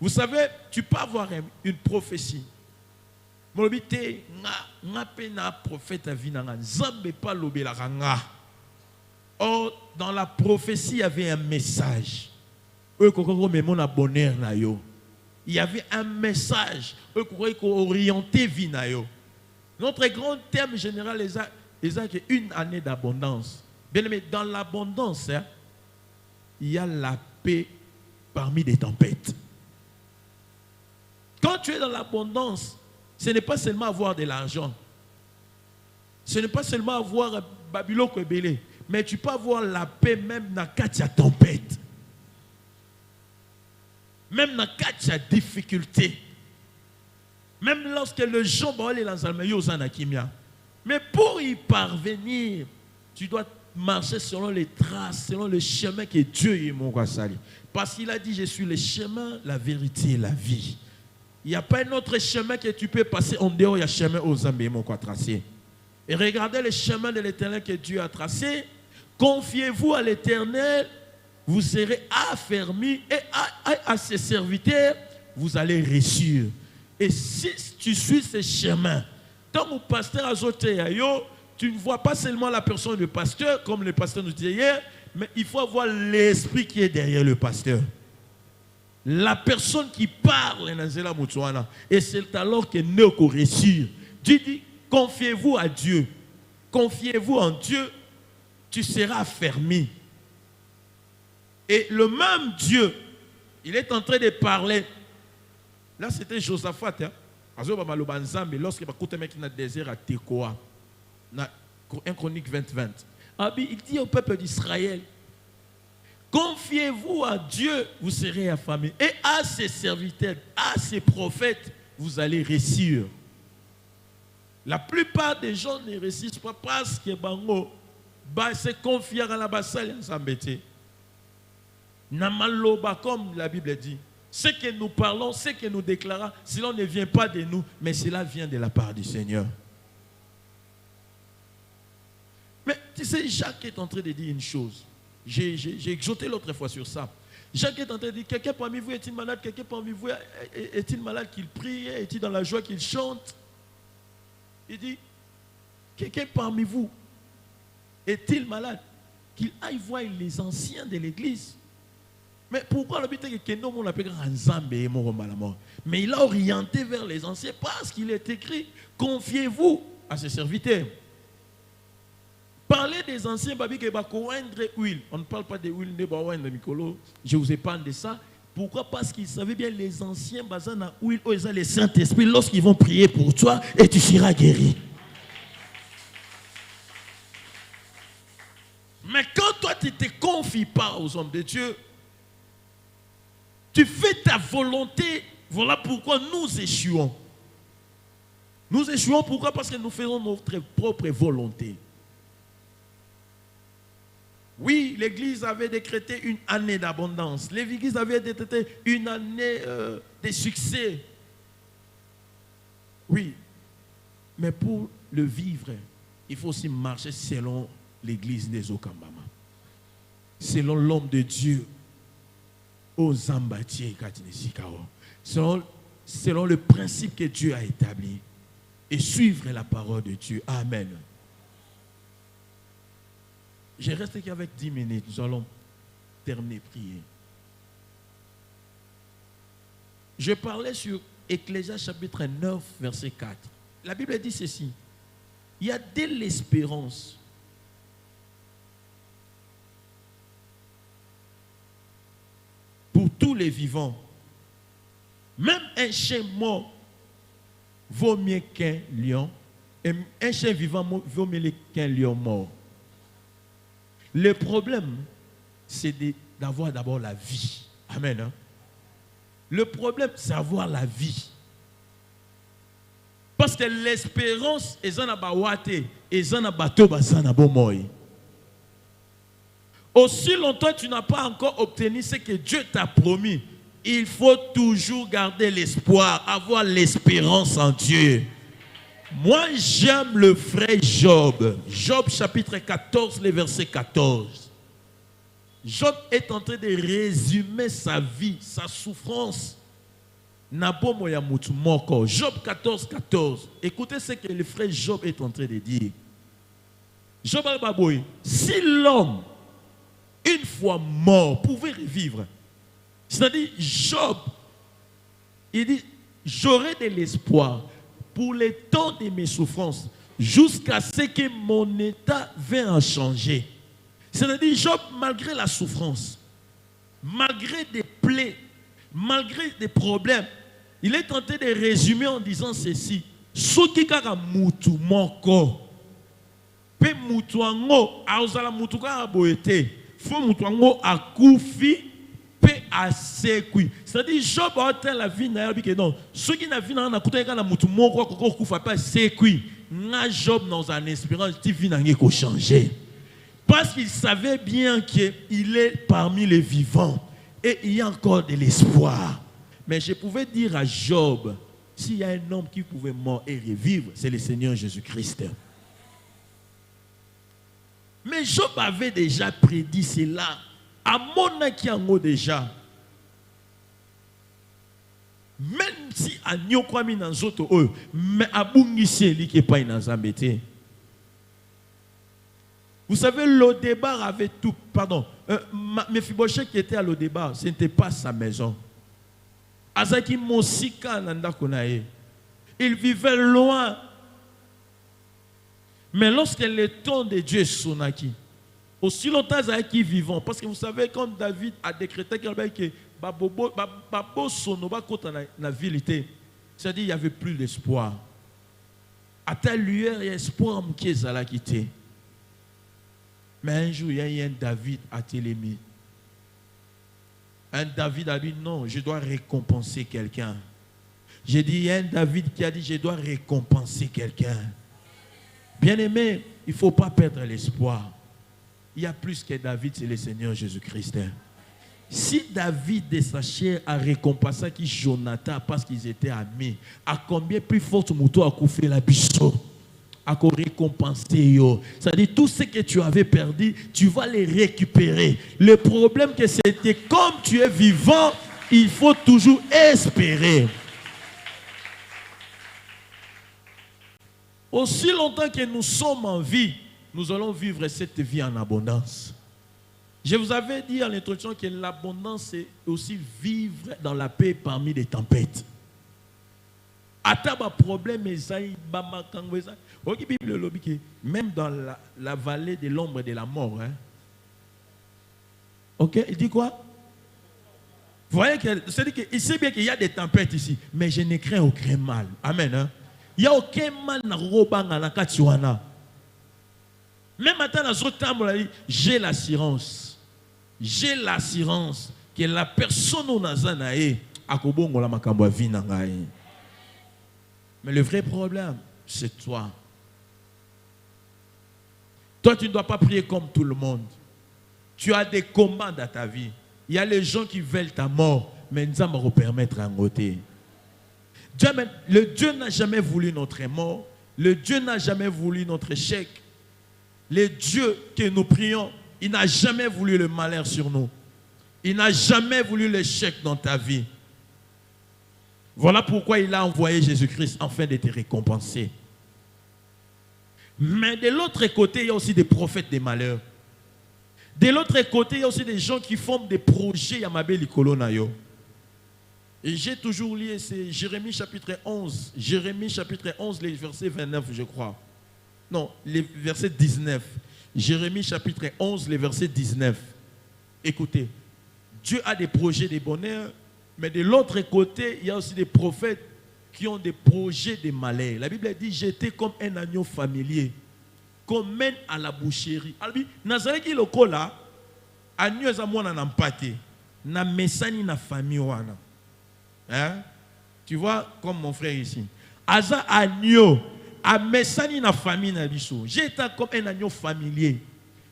Speaker 4: Vous savez, tu peux avoir une prophétie. Or, dans la prophétie, il y avait un message. Il y avait un message orienté vie. Notre grand thème général est une année d'abondance. Bien aimé, dans l'abondance, hein, il y a la paix parmi les tempêtes. Quand tu es dans l'abondance, ce n'est pas seulement avoir de l'argent. Ce n'est pas seulement avoir Babylone Kobélé, mais tu peux avoir la paix même dans la tempête. Même dans la difficulté. Même lorsque le gens vont aller dans le mais pour y parvenir, tu dois marcher selon les traces, selon le chemin que Dieu est mon sali. Parce qu'il a dit, je suis le chemin, la vérité et la vie. Il n'y a pas un autre chemin que tu peux passer en dehors, il y a un chemin aux Zambie mon tracé. Et regardez le chemin de l'Éternel que Dieu a tracé. Confiez-vous à l'Éternel, vous serez affermis et à ses serviteurs, vous allez réussir. Et si tu suis ce chemin, tant que pasteur a zoté, tu ne vois pas seulement la personne du pasteur, comme le pasteur nous disait hier, mais il faut avoir l'esprit qui est derrière le pasteur. La personne qui parle, et c'est alors que nous qu'on réussir. Dieu dit, confiez-vous à Dieu. Confiez-vous en Dieu, tu seras affermi. Et le même Dieu, il est en train de parler. Là, c'était Josaphat. Lorsqu'il va écouter un mec qui a le désert à Tekoa, dans 1 Chronique 20-20, il dit au peuple d'Israël, confiez-vous à Dieu, vous serez affamés. Et à ses serviteurs, à ses prophètes, vous allez réussir. La plupart des gens ne réussissent pas parce que Bango se confient à la bassale en s'embêter. Namaloba, comme la Bible dit, ce que nous parlons, ce que nous déclarons, cela ne vient pas de nous, mais cela vient de la part du Seigneur. Mais tu sais, Jacques est en train de dire une chose. J'ai exhorté l'autre fois sur ça. Jacques est en train de dire, quelqu'un parmi vous est-il malade? Quelqu'un parmi vous est-il malade qu'il prie? Est-il dans la joie qu'il chante? Il dit, quelqu'un parmi vous est-il malade? Qu'il aille voir les anciens de l'église. Mais pourquoi l'habitude que nous on l'appelle Nzambe mort malamor? Mais il a orienté vers les anciens parce qu'il est écrit, confiez-vous à ses serviteurs. Parlez des anciens, babi que ba koindre huile. On ne parle pas de huile de baoindre Mikolo. Je vous épargne de ça. Pourquoi? Parce qu'ils savaient bien les anciens bazana huile, ils ont le Saint-Esprit lorsqu'ils vont prier pour toi et tu seras guéri. Mais quand toi tu ne te confies pas aux hommes de Dieu, tu fais ta volonté. Voilà pourquoi nous échouons. Nous échouons pourquoi? Parce que nous faisons notre propre volonté. Oui, l'Église avait décrété une année d'abondance. L'Église avait décrété une année de succès. Oui, mais pour le vivre, il faut aussi marcher selon l'Église des Okambama. Selon l'homme de Dieu. Selon le principe que Dieu a établi et suivre la parole de Dieu. Amen. Je reste qu'avec 10 minutes, nous allons terminer de prier. Je parlais sur Ecclésias chapitre 9, verset 4. La Bible dit ceci. Il y a de l'espérance. Pour tous les vivants. Même un chien mort vaut mieux qu'un lion. Et un chien vivant vaut mieux qu'un lion mort. Le problème, c'est d'avoir d'abord la vie. Amen. Hein? Le problème, c'est avoir la vie. Parce que l'espérance est en abawate et en abato basana bomoy. Aussi longtemps tu n'as pas encore obtenu ce que Dieu t'a promis, il faut toujours garder l'espoir, avoir l'espérance en Dieu. Moi, j'aime le frère Job. Job chapitre 14, le verset 14. Job est en train de résumer sa vie, sa souffrance. Job 14, 14. Écoutez ce que le frère Job est en train de dire. Job al-Baboui, si l'homme, une fois mort, pouvait revivre, C'est-à-dire, Job, il dit, j'aurai de l'espoir pour les temps de mes souffrances, jusqu'à ce que mon état vienne à changer. C'est-à-dire, Job, malgré la souffrance, malgré des plaies, malgré des problèmes, il est tenté de résumer en disant ceci. Soki kaka mutu moko pe mutu ango auzala mutu kaka boete fo mutu ango akufi pe asekui. C'est-à-dire Job a atteint la vie na yabi que non soki na vie na kuta kaka mutu moko ko kufa pe asekui na Job dans une espérance ti vie na ngeko changer parce qu'il savait bien qu'il est parmi les vivants et il y a encore de l'espoir. Mais je pouvais dire à Job, s'il y a un homme qui pouvait mourir et revivre, c'est le Seigneur Jésus-Christ. Mais Job avait déjà prédit cela. À mon avis, déjà. Même si à Nyokwami dans autres, mais à Bungisi, il n'est pas dans Zambété. Vous savez, le débat avait tout. Pardon. Mephibosheth qui était à le débat, ce n'était pas sa maison. Azaki Mosika Nanda Konae. Il vivait loin. Mais lorsque le temps de Dieu est sonaki, aussi longtemps Azaki vivant, parce que vous savez, quand David a décrété que Babo Sonoba Kota la ville, c'est-à-dire qu'il n'y avait plus d'espoir. À telle lueur, il y a espoir qui est à la quitter. Mais un jour, il y a un David à Télémi. Un David a dit non, je dois récompenser quelqu'un. J'ai dit, il y a un David qui a dit, je dois récompenser quelqu'un. Bien-aimé, il ne faut pas perdre l'espoir. Il y a plus que David, c'est le Seigneur Jésus-Christ. Si David de sa chair a récompensé qui Jonathan parce qu'ils étaient amis, à combien plus fort mouton a coupé la bichot? À récompenser. C'est-à-dire tout ce que tu avais perdu, tu vas les récupérer. Le problème que c'était comme tu es vivant, il faut toujours espérer. Aussi longtemps que nous sommes en vie, nous allons vivre cette vie en abondance. Je vous avais dit en l'introduction que l'abondance, c'est aussi vivre dans la paix parmi les tempêtes. Ataba problème même dans la vallée de l'ombre de la mort. Hein? Ok, il dit quoi? Vous voyez qu'il sait bien qu'il y a des tempêtes ici, mais je ne crains aucun mal. Amen. Hein? Il n'y a aucun mal dans le Katiwana. Même maintenant, j'ai l'assurance. J'ai l'assurance que la personne au Nazanae a kobongo la makambo vie nangaye. Mais le vrai problème, c'est toi. Toi, tu ne dois pas prier comme tout le monde. Tu as des combats dans ta vie. Il y a les gens qui veulent ta mort, mais nous allons permettre à côté. Le Dieu n'a jamais voulu notre mort. Le Dieu n'a jamais voulu notre échec. Le Dieu que nous prions, il n'a jamais voulu le malheur sur nous. Il n'a jamais voulu l'échec dans ta vie. Voilà pourquoi il a envoyé Jésus-Christ afin de te récompenser. Mais de l'autre côté, il y a aussi des prophètes des malheurs. De l'autre côté, il y a aussi des gens qui forment des projets Yamabe Likolo Nayo. Et j'ai toujours lu, c'est Jérémie chapitre 11. Jérémie chapitre 11, les versets 29, je crois. Non, les versets 19. Jérémie chapitre 11, les versets 19. Écoutez, Dieu a des projets de bonheur. Mais de l'autre côté, il y a aussi des prophètes qui ont des projets de malheur. La Bible dit, j'étais comme un agneau familier, qu'on mène à la boucherie. Alors, Nazareth qui est le cas là, agneau est à moi n'a pas été, n'a messani na famille wana. Hein? Tu vois, comme mon frère ici. Aza agneau, a messani na famille na biso. J'étais comme un agneau familier.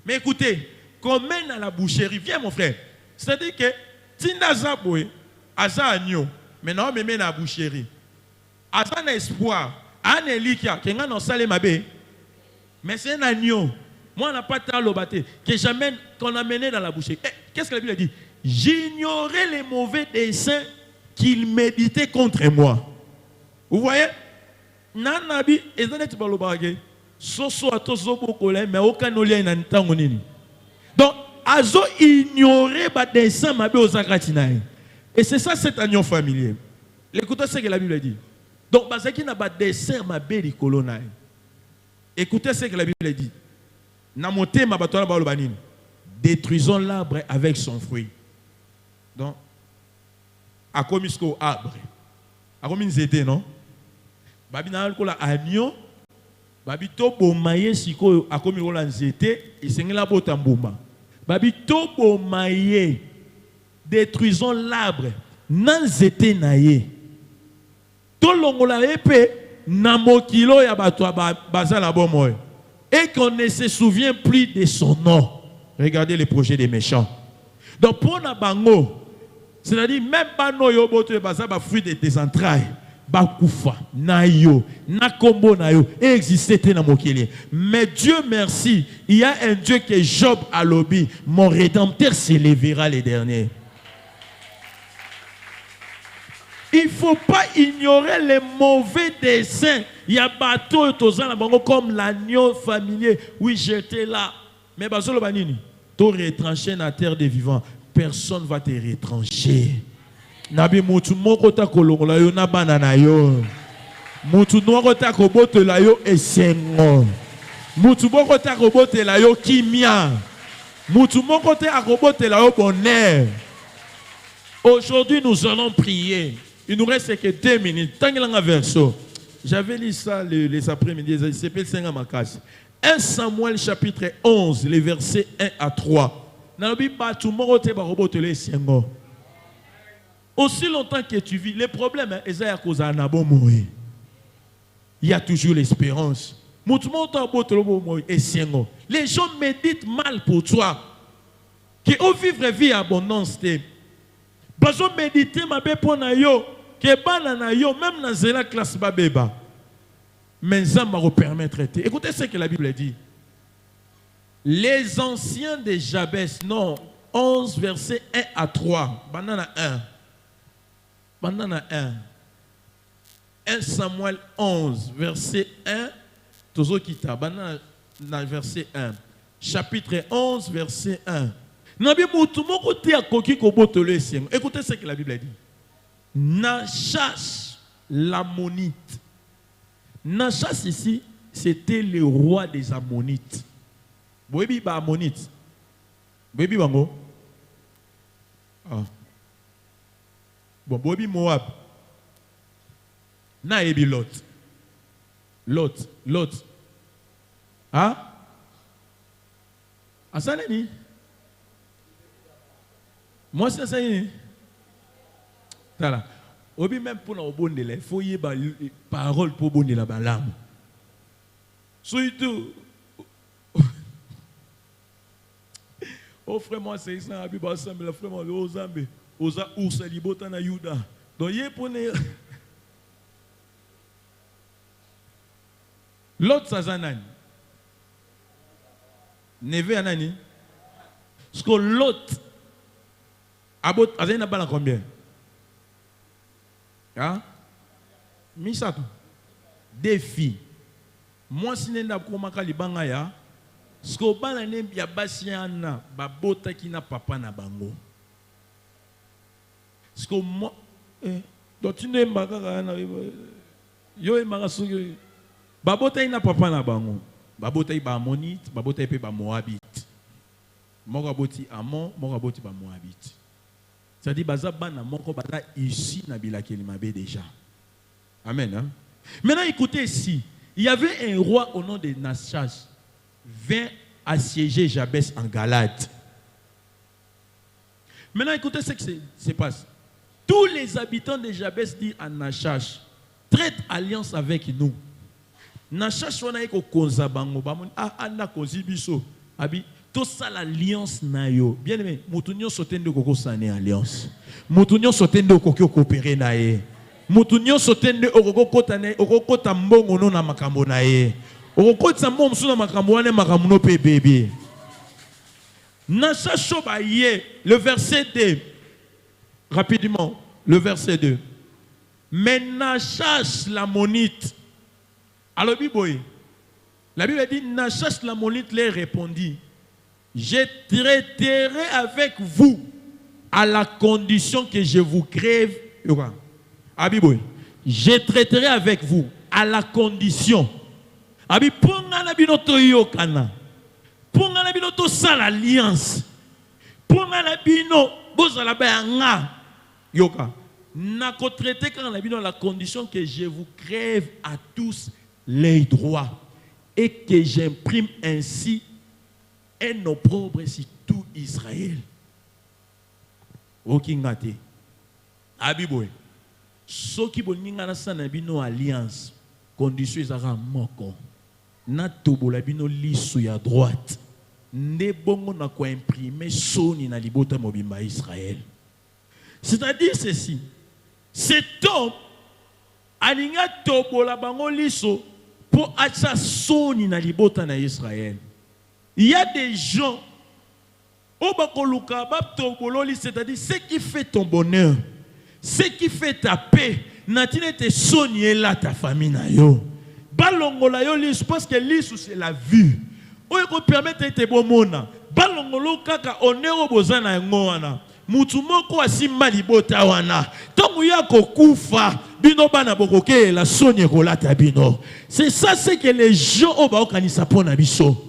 Speaker 4: Mais écoutez, qu'on mène à la boucherie, viens mon frère. C'est-à-dire que, Tinda Zaboué, Aza agneau, maintenant on me met dans la boucherie. Aza un espoir, un élikia, qui est dans salle mabe. Mais c'est un agneau. Moi on n'a pas tant l'obaté que jamais qu'on a mené dans la boucherie. Qu'est-ce que la Bible dit? J'ignorais les mauvais desseins qu'ils méditaient contre moi. Vous voyez? Nanabi, ezanet balobage. Soso atozo bokole, mais aucun olien n'a ntango nini. Donc azo ignorer ba dessein mabe aux akratinaï. Et c'est ça cet agneau familier. Écoutez ce que la Bible dit. Donc, Bazaki n'a pas dessin ma belle colonne. Écoutez ce que la Bible dit. Namote ma batola balobanine. Détruisons l'arbre avec son fruit. Donc, à komisko arbre. À comme zété, non? Babi na alcool agneau. Babi to bomaye siko à comme il a zété. Et c'est la botambuma. Babi to bomaye. Détruisons l'arbre. Nan zété naye. To longola épée. Namokilo ya batwa bazala bomoy. Et qu'on ne se souvient plus de son nom. Regardez les projets des méchants. Donc pour Nabango, c'est-à-dire même pas no yo boto bazaba fruit de tes entrailles. Bakoufa, nayo, nakombo nayo, existait na mokili. Mais Dieu merci, il y a un Dieu qui est Job à l'obi. Mon rédempteur s'élèvera les derniers. Il ne faut pas ignorer les mauvais desseins. Il y a bateau comme l'agneau familier. Oui, j'étais là. Mais Bazolo Banini, tu retranché dans la terre des vivants. Personne ne va te retrancher. Nabi mutu moko ta kolongola yo na banana yo. Mutu moko ta kobote la yo esengo. Mutu moko ta kobote la yo kimia. Mutu moko ta kobote la yo bonheur. Aujourd'hui, nous allons prier. Il nous reste que 2 minutes. Tant qu'il y a un verso. J'avais lu ça les après-midi. Il s'appelle 5 à ma casse. 1 Samuel chapitre 11, les versets 1 à 3. Aussi longtemps que tu vis, les problèmes, il y a toujours l'espérance. Les gens méditent mal pour toi. Que au vivre vie abondance. Bazo méditer ma bé pour na yo. Que banana yo même dans la classe babeba. Mais ça m'a permettre. Écoutez ce que la Bible dit. Les anciens de Jabès, non, 11 versets 1 à 3. Banana 1. Banana 1. 1 Samuel 11 verset 1. Tozo kita banana verset 1. Chapitre 11 verset 1. Écoutez ce que la Bible dit. Nachash l'Ammonite. Nachash ici, c'était le roi des Ammonites. Boébi ba Ammonite. Boébi bango. Ah. Bon, boébi Moab. Na ebi Lot. Lot. Ah? Asaneni? Moi, c'est ça. Voilà. Obi même pour la bonne il faut y avoir parole pour bonne la balam. Surtout. Oh frère moi c'est ça abi ba sambe la frère moi le Zambe. Oza ours libota na Yuda. Donc y pour ne l'autre sazanani. Neve anani. Parce que l'autre Abot, azena bala combien? Hein? Misato. 2 filles. Moi, si nenda kumaka libanga ya, sko bala ne ya basiana, babota ki na papa na bango. Sko moi, donc tu ne mbaka na yo mbaka sugi. Babota ina papa na bango. Babota ba Ammonite, babota pe ba Moabite. Moko aboti Ammon, moko aboti ba Moabite. C'est-à-dire que ici déjà. Amen. Hein? Maintenant, écoutez ici. Il y avait un roi au nom de Nachash. Vint assiéger Jabès en Galade. Maintenant, écoutez ce qui se passe. Tous les habitants de Jabès disent à Nachash, traite alliance avec nous. Nachash, on a dit Konzabango. Ah, na Kozibiso. Abi. Tout ça l'alliance na yo. Bien aimé, mutunyo sotende koko sané alliance. Mutunyo sotende koko coopérer na ye. Mutunyo sotende okoko kotane okoko tambongo no na makambo na ye. Okoko tambongo msu na makambo wane makambo no pe bébé. Nachash ye, le verset 2. Rapidement, le verset 2. Mais Nachash l'Ammonite. Alors la Bible dit Nachash l'Ammonite leur répondit. Je traiterai avec vous à la condition que je vous crève. Je traiterai avec vous à la condition. Abi ponga na bino to yokana. Ponga na bino to sala alliance. Ponga na bino bozala ba nga yoka. Na ko traiter quand na bino la condition que je vous crève à tous les droits et que j'imprime ainsi un opprobre sur tout Israël. Okingate. Abiboy. Soki boninga na sana bino alliance. Condition ezara moko. Na tobola bino lisu ya droite. Ne bongo na ko imprimer soni na libota mobimba Israël. C'est-à-dire ceci. Cet homme aninga tobola bango liso pour acha soni na libota na Israël. Il y a des gens au bakoluka bab tobololi, c'est-à-dire ce qui fait ton bonheur, ce qui fait ta paix, natine te soni là ta famille na yo. Balongola yo liso parce que liso c'est la vue. Oyo ko permettre te bomona. Balongolo kaka onero bozana ngwana. Mutu moko asimba libota wana. Tongu ya kokufa bino bana bokoke la soni kolata bino. C'est ça ce que les gens au ba okanisa pona biso.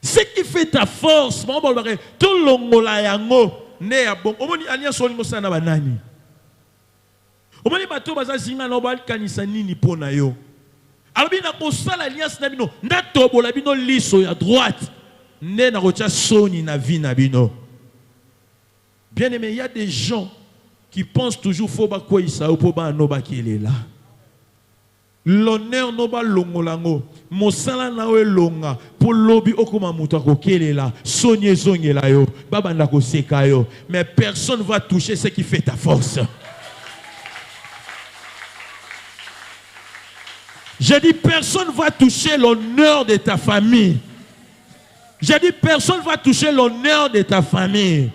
Speaker 4: Ce qui fait ta force, tout longola yango ne ya bon. Omoni alliance olingo sana banani. Omoni bato baza zinga no bal kanisa nini pona yo. Alors bien na kosala alliance na bino, na tobola bino liso ya droite. Ne na kocha soni na vie na bino. Bien aimé, il y a des gens qui pensent toujours faut ba quoi isa ou po ba no ba qui est là. L'honneur no ba longolango, mosala na we longa pour lobby okoma muto ko kelela, sonye zonye la yo, baba ndako seka yo, mais personne va toucher ce qui fait ta force. Je dis personne va toucher l'honneur de ta famille. Je dis personne va toucher l'honneur de ta famille.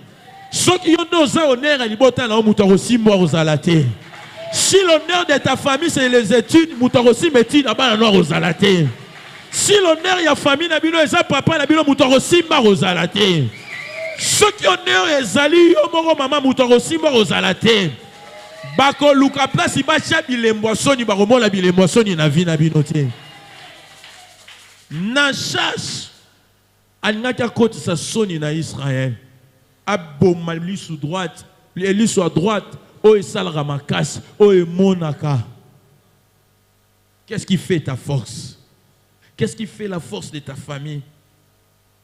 Speaker 4: Ceux qui ont nos honneurs à l'ibota na muto aussi mort aux alatés. Si l'honneur de ta famille c'est les études, muto aussi métier na bana noir aux alatés. Si l'honneur de ta famille na bino eza papa na bino muto aussi mort aux alatés. Ceux qui honneur ezali yo moko mama muto aussi mort aux alatés. Bako luka place ibacha bilembo soni bakomola bilembo soni na vie na bino te. Na chasse alingaka côté sa soni na Israël. Aboma lisu droite, lisu à droite, oh et salra makas, oh et monaka. Qu'est-ce qui fait ta force? Qu'est-ce qui fait la force de ta famille?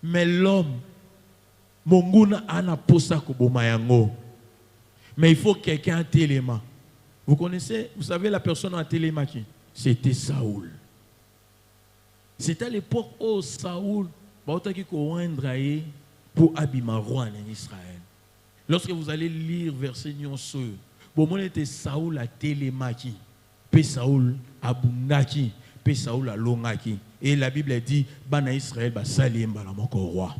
Speaker 4: Mais l'homme, monguna ana posa koboma yango. Mais il faut quelqu'un à téléma. Vous connaissez, vous savez la personne à téléma qui? C'était Saoul. C'était à l'époque où Saoul, pour abîmer roi en Israël. Lorsque vous allez lire verset nyonso, bon était Saoul à télémaki, pe Saoul à bundaki, pe Saoul à longaki. Et la Bible dit, bana Israël ba salim ba la moko roi.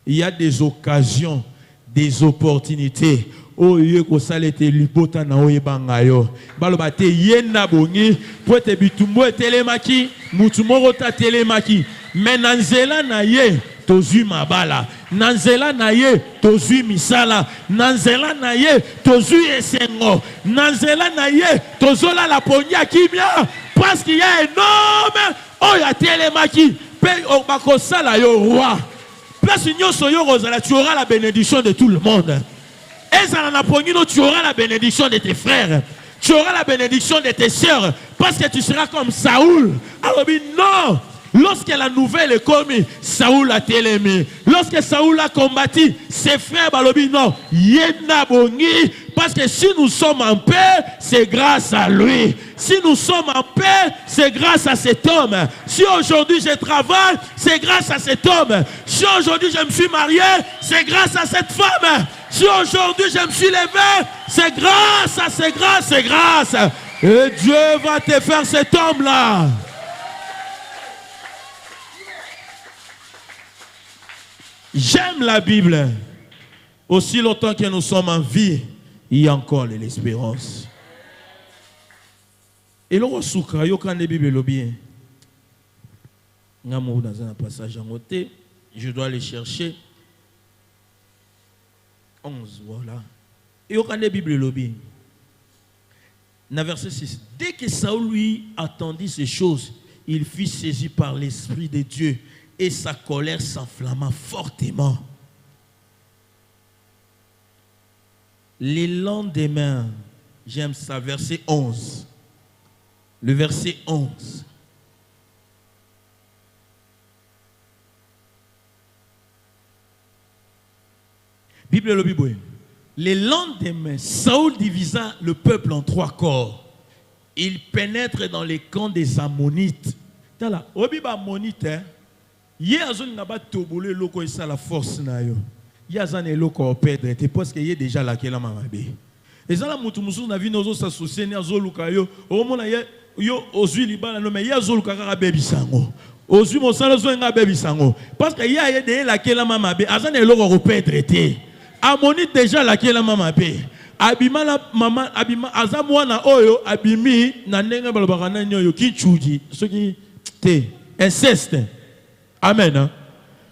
Speaker 4: Il y a des occasions, des opportunités. Oh yeko salete lipota na oyebanga yo. Baloba te yena bongi, po te bitumbo télémaki, mutumoro ta télémaki. Mais nanzela na ye tozui mabala, nanzela na ye tozui misala, nanzela na ye tozui esengo, nanzela na ye tozola la ponya kimia, parce qu'il y a énorme oh ya télémaki pe bakosala yo roi. Place nyonso yo rozala, tu auras la bénédiction de tout le monde. Et ça la ponya, tu auras la bénédiction de tes frères. Tu auras la bénédiction de tes sœurs parce que tu seras comme Saoul. Alors non. Lorsque la nouvelle est commise, Saoul a télémé. Lorsque Saoul a combattu, ses frères balobi non, yena bongi, parce que si nous sommes en paix, c'est grâce à lui. Si nous sommes en paix, c'est grâce à cet homme. Si aujourd'hui je travaille, c'est grâce à cet homme. Si aujourd'hui je me suis marié, c'est grâce à cette femme. Si aujourd'hui je me suis levé, c'est grâce à c'est grâce, c'est grâce. Et Dieu va te faire cet homme-là. J'aime la Bible. Aussi longtemps que nous sommes en vie, il y a encore de l'espérance. Et le Rosukra, il y a la Bible le bien. Dans un passage en côté, je dois aller chercher. 11, voilà. Et au Bible Bible lobby. Dans verset 6. Dès que Saül lui attendit ces choses, il fut saisi par l'Esprit de Dieu et sa colère s'enflamma fortement. Les lendemains, j'aime ça, verset 11. Le verset 11. Bible le Bible. Les lendemains, Saül divisa le peuple en 3 corps. Il pénètre dans les camps des Ammonites. Tala, obiba Ammonite, yezon n'a pas tobolé loko isa la force na yo. Yazan e loko perdre, te parce que y déjà la kela mamabe. Et ça la mutu musu na vi nozo s'associer ni azoluka yo. O mona yo ozui libala no mais yazoluka kaka bebisango. Ozui mosala zo nga bebisango. Parce que y a de la kela mamabe, azan e loko perdre te. Ammonite déjà la kela mamabe. Abima la mama abima azamwana oyo abimi na ndenge balobaka na nyoyo kichuji soki te inceste. Amen. Hein?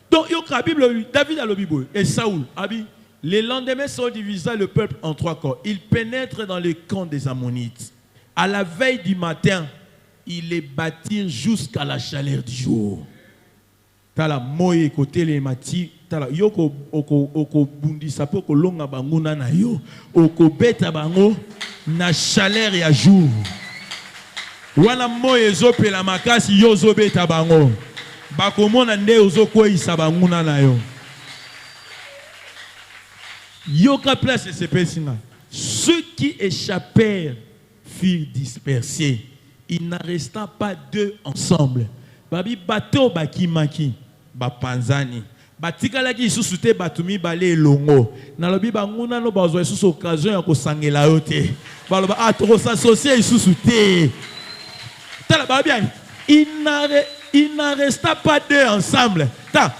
Speaker 4: Donc la Bible, David a le Bible et Saül abi les lendemains Saül divisa le peuple en 3 corps. Il pénètre dans les camps des Ammonites. À la veille du matin, il les bâtit jusqu'à la chaleur du jour. Tala moye côté les mati tala yoko oko bundi sapo ko longa banguna na yo oko beta bango na chaleur ya jour wana moye zo pela makasi yo zo beta bango bakomona nde ozo koisa banguna na yo yoka place se pesinga. Ceux qui échappèrent furent dispersés. Il n'en resta pas 2 ensemble. Babi bateau bakimaki bapanzani batikala ki isusu te batumi bale longo nalobi banguna no bazwa isusu occasion ya kosangela yo te baloba toko s'associer isusu te tala babi il n'en resta pas 2 ensemble ta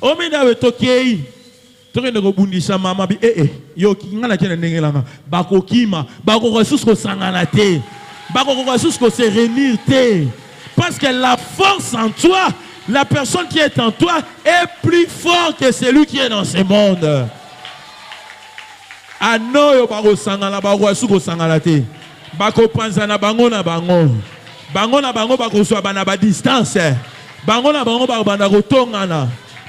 Speaker 4: omina we tokei tokende kobundisa mama bi yo ngana kena ndengelanga bakokima bakoko isusu kosangana te bakoko isusu ko se réunir te. Parce que la force en toi, la personne qui est en toi est plus fort que celui qui est dans ce monde. Anoyo bako sangala bako asuko sangala te. Bako panzana bango na bango. Bango na bango bako so bana ba distance. Bango na bango bako bana ko tongana.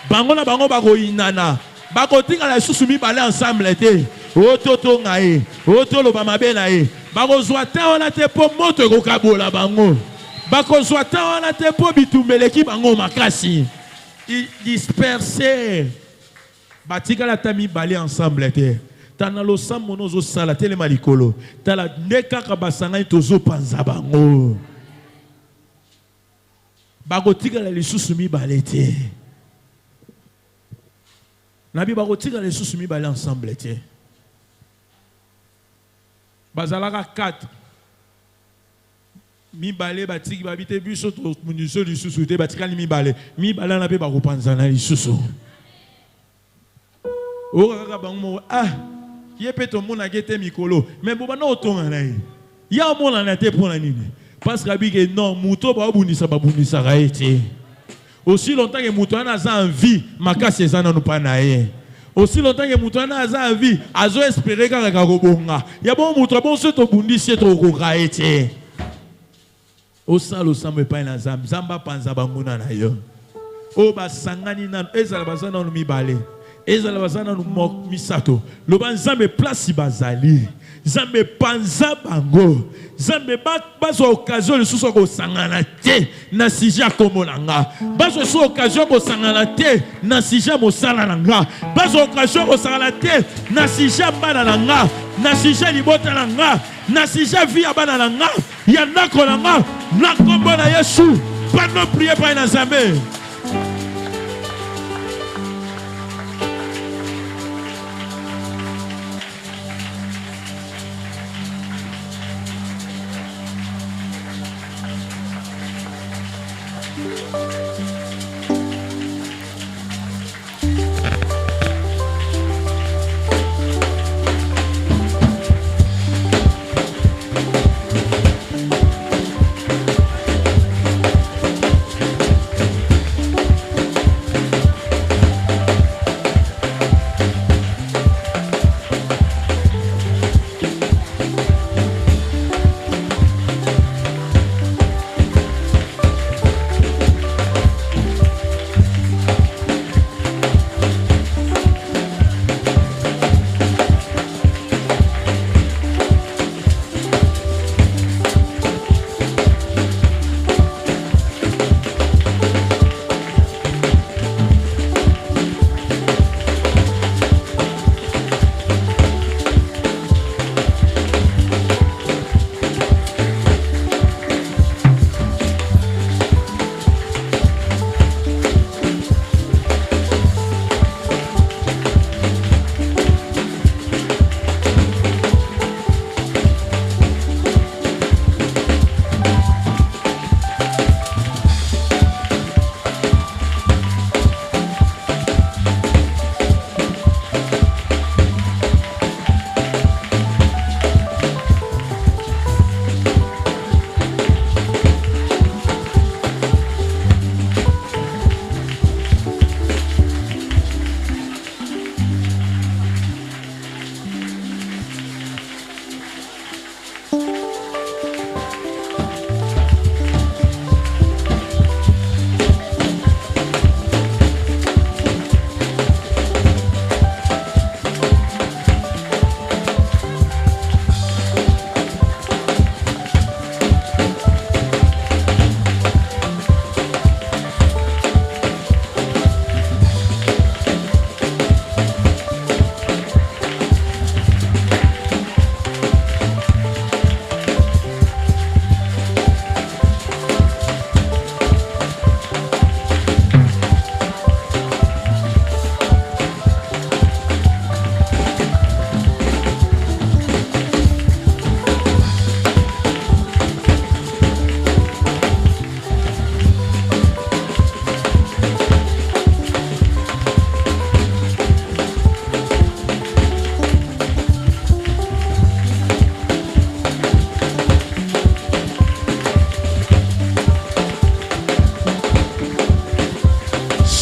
Speaker 4: Bango na bango bako inana. Bako tingala susumi balé ensemble te. Ototo ngae. Otolo ba mabe na e. Bako zwa ta ona te po moto ko kabola bango. Bakozwata wana te po bitumbeleki bango makasi. Dispersé. Batika la tami balé ensemble te. Tana lo samono zo sala tele malikolo. Tala neka kabasanga tozo panza bango. Bagotika la lisusu mi balé te. Nabi bagotika la lisusu mi balé ensemble te. Bazalaka 4. Mi balé batiki babite biso to muniso du susu te batikali mi balé na pe ba kopanzana lisusu o kaka bango qui peut to mona gete mikolo mais boba na otonga na ye ya mona na te pona nini parce que bige non muto ba bundisa ka ete aussi longtemps que muto ana za envie makasi ezana no pa na ye aussi longtemps que muto ana za envie azo espérer ka kobonga ya bon muto bon se to bundisi to ko ka ete. O salo sambe pa na zamba panza banguna na yo o basangani na ezala bazana no mibale ezala bazana no mok misato lo banzambe place bazali zambe panza bango zambe bazo occasion le suso ko sangana te na sija komolanga bazo so occasion ko sangana te na sija mosala nanga bazo occasion ko sangana te na sija bana nanga na sija libota nanga na sija via bana nanga ya ndako nanga na kombo na Yesu pas non prier par na zambe.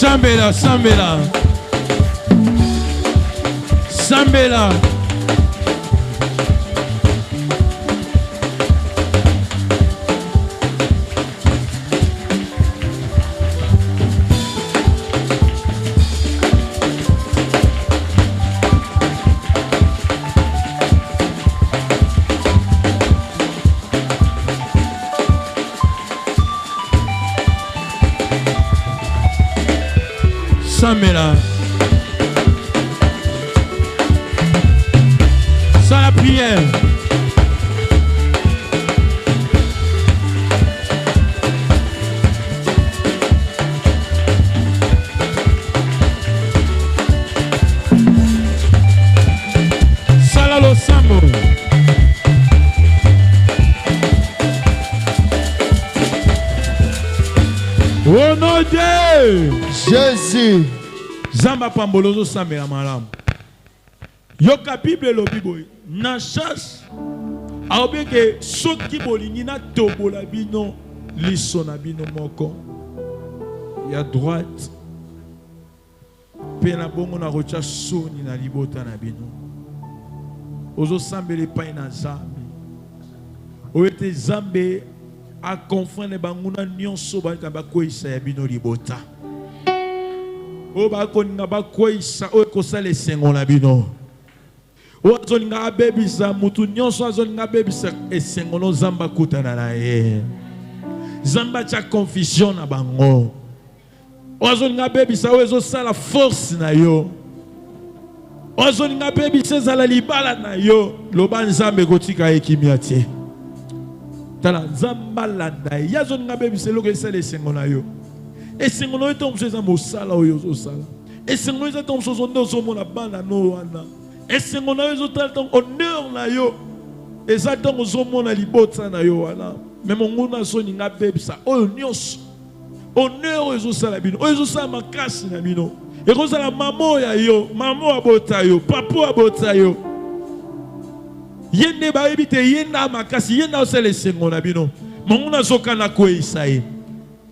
Speaker 4: Sambela, Sambela. Sambela. Sambela. Sans la prière. Salalo Sambo. Au nom de
Speaker 2: Jésus.
Speaker 4: Zamba pambolozo Sambela malam. Yoka Bible lo biboy. Na chasse. Aobeke soki bolingi na tobola bino liso na bino moko. Ya droite. Pe na bongo na rocha soni na libota na bino. Ozo Sambele pa na zambi. Oete zambe a confondre banguna nyonso ba ko isa ya bino libota. O ba ko ngaba ko isa o ko sale sengo na bino. O azoninga abebisa mutu nyonso azoninga abebisa esengo no zamba kutana na ye. Zamba cha confusion na bango. O azoninga abebisa o ezo sala force na yo. O azoninga abebisa zala libala na yo. Loba nzambe kotika ekimiatie. Tala nzamba landa ya zoninga abebisa loko esala esengo na yo. Esengo no eto mseza mosala oyo zosala. Esengo ezo to msozo ndo zomona bana no wana. Esengo na yo ton honneur na yo. Ezatongo zomona libota na yo wana. Même nguna soni nga bebisa oyo nyonso. Honneur ezo sala bino. Oyo sala makasi na bino. Eko sala mamo ya yo, mamo abota yo, papo abota yo. Yende ba ebite yenda makasi, yenda osala esengo na bino. Nguna zokana ko isaye.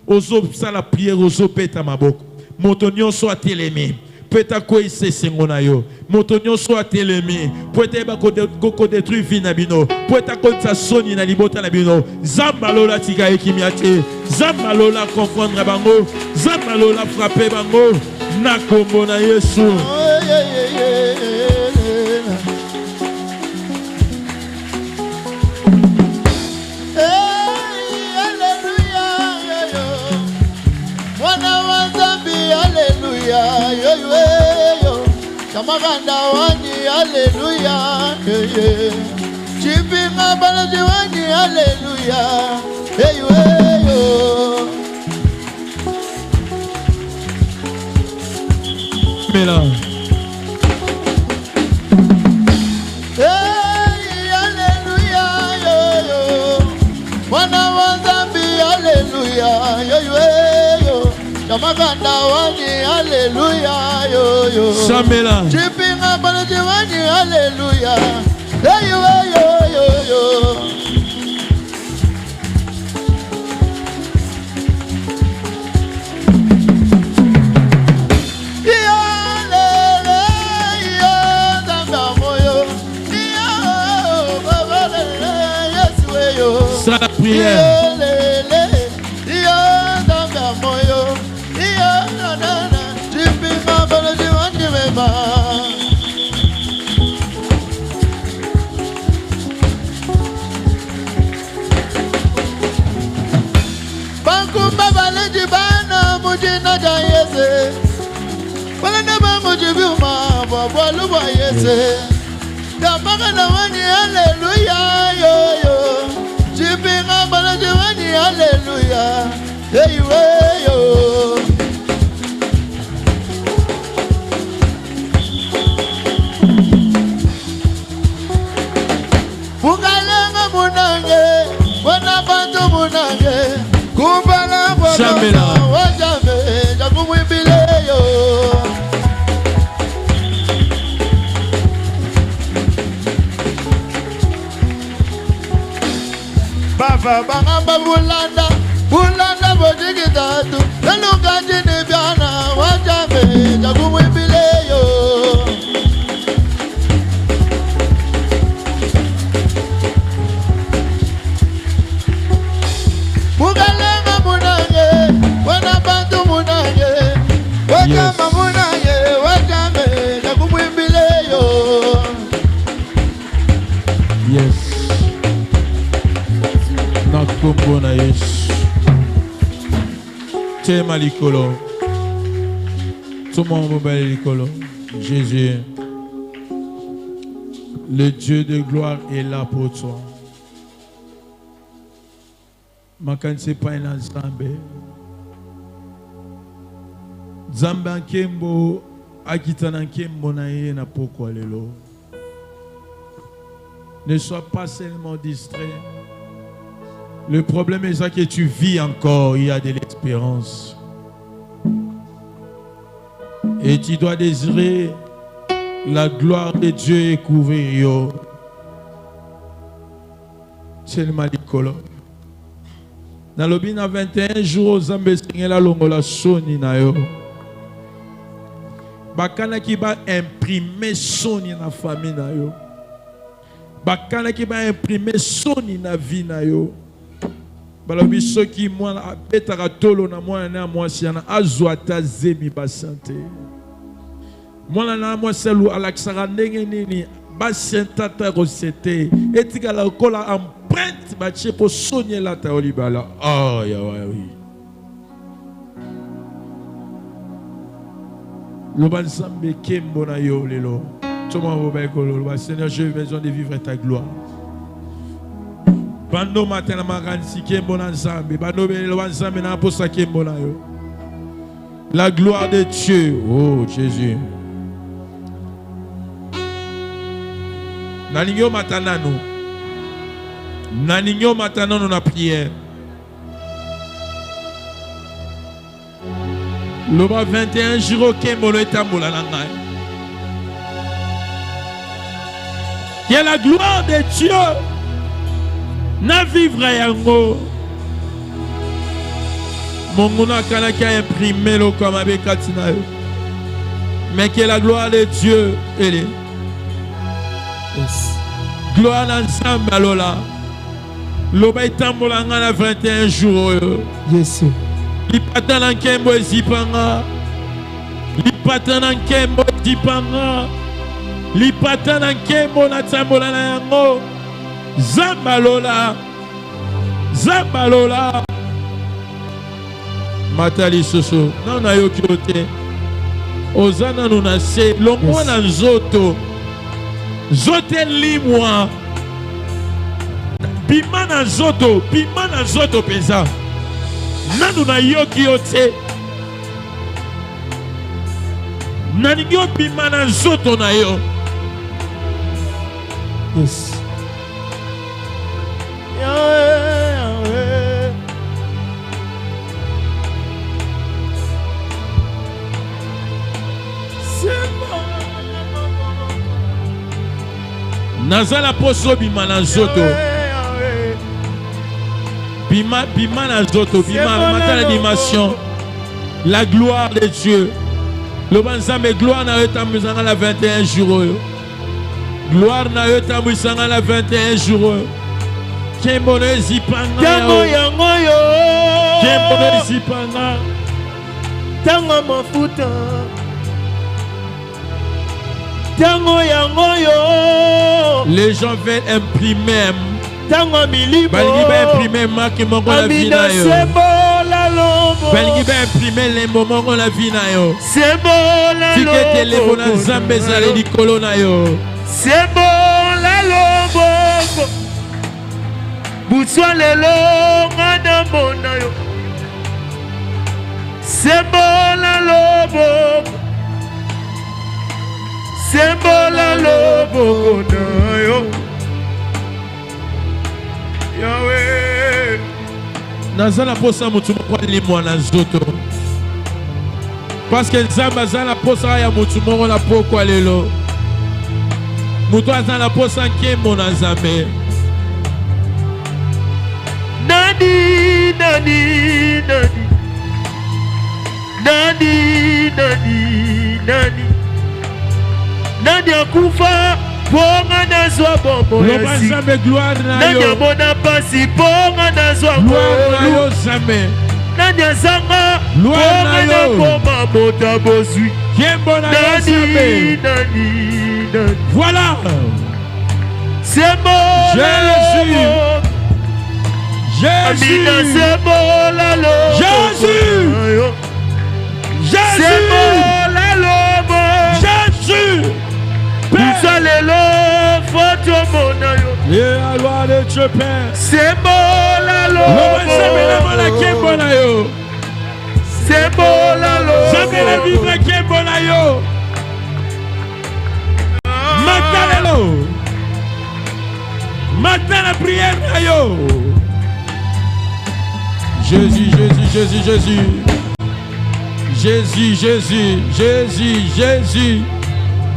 Speaker 4: Ozo sala prière ozo peta maboko. Moto nyonso atelemi. Peta ko ise sengo na yo. Moto nyonso atelemi. Peta ba ko détruire vie na bino. Peta ko sa soni na libota na bino. Zamba lola tika ekimiate. Zamba lola confondre bango. Zamba lola frapper bango. Na kombo na Yesu.
Speaker 2: Kamaganda wani hallelujah, chipinga balaji wani hallelujah, hey yo.
Speaker 4: Mela.
Speaker 2: Hey hallelujah, yo. Wana wazambi hallelujah, yo. Kamaganda wani hallelujah, yo.
Speaker 4: Sambela.
Speaker 2: Chipinga balaji wani hallelujah, hey yo.
Speaker 4: Sans la prière.
Speaker 2: Bankumba baleji bana mujina ja yese. Balana ba mujibiuma bwa luba yese. Damaga na wani hallelujah yo. Jibinga baleji wani hallelujah. Hey yo. Bungalenga munange, wana bantu munange. Kumbala
Speaker 4: Sambela.
Speaker 2: wajame jakumwibile yo. Baba bangamba bulanda bojigitatu. Eluka jini biana
Speaker 4: Yes. Nakombo na Yesu. Tema likolo. Tout le monde mobile likolo. Jésus. Le Dieu de gloire est là pour toi. Makanse pa ina Nzambe. Nzambe ankembo akitana nkembo na ye na pokwa lelo. Ne sois pas seulement distrait. Le problème est ça que tu vis encore, il y a de l'espérance. Et tu dois désirer la gloire de Dieu et couvrir yo. C'est le malikolo. Dans le bin 21 jours, Zambé Seigneur la longola soni na yo. Bakana ki ba imprimer soni na famille na yo. Bakana ki ba imprimer soni na vie na yo. Balobi soki mwana betaka tolo na mwana na mwasi yana azwata zemi basante. Mwana na mwasi lu alaksara ndenge nini basentata rosete etika la kola empreinte bache po sonye la taoli bala. Oh ya oui. Loba Nzambe kembo na yo lelo. Toma boba kolo. Seigneur, j'ai besoin de vivre ta gloire. Bando matin na makansi kembo na Nzambe. Bando be loba Nzambe na posa kembo na yo. La gloire de Dieu. Oh Jésus. Nanigyo matanano. Nanigyo matanano na prière. Loba 21 jours kembo etambola na ngai. Que la gloire de Dieu na vivre yango. Monguna kanaki a imprimé le comme avec Katina. Mais que la gloire de Dieu elle est. Yes. Gloire ensemble alola. Loba etambola na 21 jours.
Speaker 2: Yes.
Speaker 4: Lipatana nkembo ezipanga. Lipatana nkembo ezipanga. Lipatana nkembo na tambola na yango. Zambalola. Zambalola. Matali soso. Nana yoki ote. Ozana nunase. Longo na nzoto. Zote limwa. Bimana nzoto. Bimana nzoto peza. Nanu na yoki ote. Nanigyo bimana nzoto na yo.
Speaker 2: Yes.
Speaker 4: Nazala poso bimana nzoto. Bimana nzoto. Bimana matala dimension. La gloire de Dieu. Le banzambe gloire na yo tambuzanga la 21 jours. Gloire na yo tambuzanga la 21 jours. Kembo ne zipanga.
Speaker 2: Tango yango yo.
Speaker 4: Kembo ne zipanga.
Speaker 2: Tango mafuta. Tango yango yo.
Speaker 4: Les gens veulent imprimer.
Speaker 2: Tango milibo.
Speaker 4: Balingi ba imprimer marque mongo la vie na yo.
Speaker 2: C'est bon la lombo.
Speaker 4: Balingi ba imprimer les moments la vie na yo.
Speaker 2: C'est bon la lombo.
Speaker 4: Tikete le bona Nzambe zale likolo na yo.
Speaker 2: C'est bon la lombo. Butswa lelo ngana mona yo. C'est bon la lombo. C'est bon la lombo na yo. Yahweh.
Speaker 4: Nazala posa mutu moko limwa na nzoto. Parce que Nzambe azala posa ya mutu moko na pokwa lelo. Mutu azala posa nkembo na Nzambe.
Speaker 2: Nani, nani, nani. Nani, nani, nani. Nani akufa ponga nazwa bombo
Speaker 4: yasi. Nzambe gloire na yo.
Speaker 2: Nani abona pasi ponga nazwa
Speaker 4: gloire na yo Nzambe.
Speaker 1: Nanyazanga koma mota bozui. Nani.
Speaker 4: Voilà.
Speaker 1: C'est bon.
Speaker 4: Jésus. Jésus.
Speaker 1: C'est bon la lobo.
Speaker 4: Jésus. Jésus.
Speaker 1: C'est bon la lobo.
Speaker 4: Jésus.
Speaker 1: Père. Le photo monayo.
Speaker 4: Et la loi de Dieu Père.
Speaker 1: C'est bon la lobo. C'est bon la lobo.
Speaker 4: Jamais la vivre qui est bon à yo. Matin matin la prière à yo. Jésus, Jésus, Jésus, Jésus. Jésus, Jésus, Jésus, Jésus.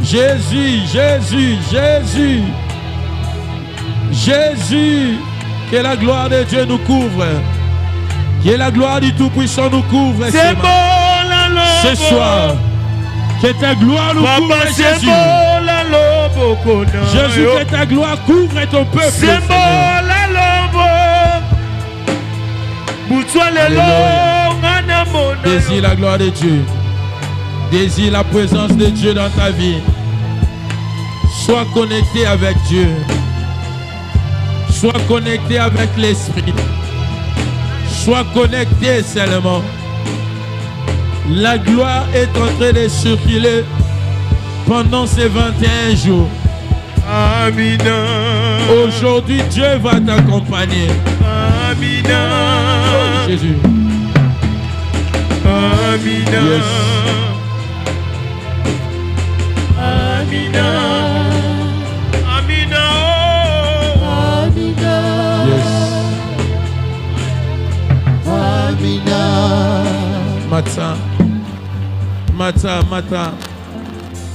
Speaker 4: Jésus, Jésus, Jésus. Jésus. Que la gloire de Dieu nous couvre. Que la gloire du Tout-Puissant nous couvre.
Speaker 1: C'est bon la lobo.
Speaker 4: Ce soir. Que ta gloire nous couvre, Jésus. Jésus, que ta gloire couvre ton peuple.
Speaker 1: C'est bon la lobo.
Speaker 4: Désire la gloire de Dieu. Désire la présence de Dieu dans ta vie. Sois connecté avec Dieu. Sois connecté avec l'Esprit. Sois connecté seulement. La gloire est en train de circuler pendant ces 21 jours.
Speaker 1: Amina.
Speaker 4: Aujourd'hui, Dieu va t'accompagner.
Speaker 1: Amina.
Speaker 4: Oh, Jésus.
Speaker 1: Amina.
Speaker 4: Yes.
Speaker 1: Amina. Amina.
Speaker 3: Amina.
Speaker 4: Yes.
Speaker 3: Amina.
Speaker 4: Mata.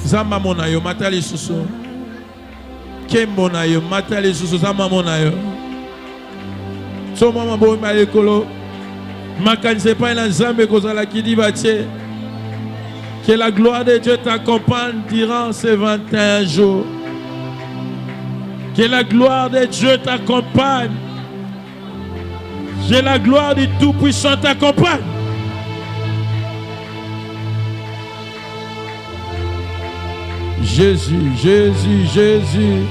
Speaker 4: Zamba mona yo, mata li susu. Kembo na yo, mata li susu, zamba mona yo. So mama bo ma lekolo. Makanse pa na zambe kozala ki di batie. Que la gloire de Dieu t'accompagne durant ces 21 jours. Que la gloire de Dieu t'accompagne. Que la gloire du Tout-Puissant t'accompagne. Jésus, Jésus, Jésus.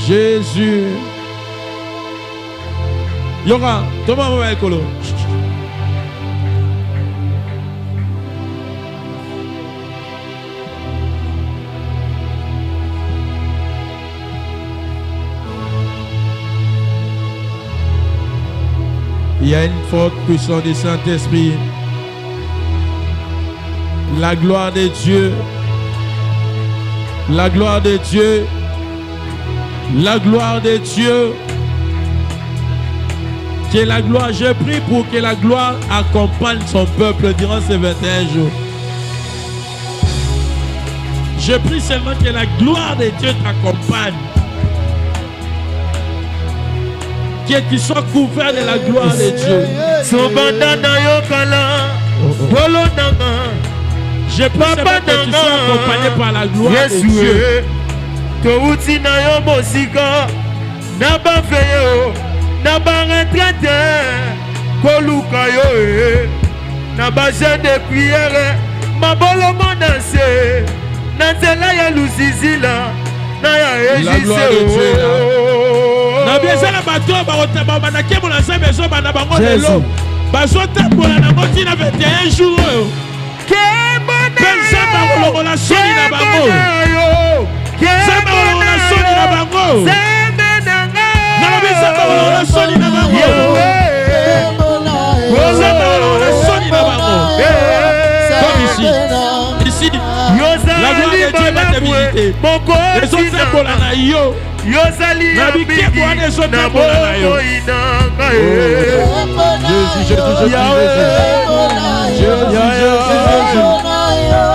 Speaker 4: Jésus. Yora, Thomas Mouel Kolo. Il y a une forte puissance du Saint-Esprit. La gloire de Dieu. La gloire de Dieu. La gloire de Dieu. Que la gloire, je prie pour que la gloire accompagne son peuple durant ces 21 jours. Je prie seulement que la gloire de Dieu t'accompagne. Que tu sois couvert de la gloire de Dieu. Je prie seulement que tu sois accompagné par la gloire de Dieu.
Speaker 1: Touti na yo mosika na ba feyo na ba retraite koluka yo na ba jeune de prière mabolo mondanse na nzela ya lusizila na ya ejise
Speaker 4: na biesa na bato ba ba na kemo na nzambe zo ba na bango lelo bazo tambola na moti na 21 jours oyo pensa ba kolongola soni na bango. Zamba wala soni na bango. Nalobi zamba wala soni na bango. Zamba wala soni na bango. Comme ici. La gloire de Dieu va te visiter. Les autres tempola na yo. Nabi kebo ane les autres tempola na yo. Jésus.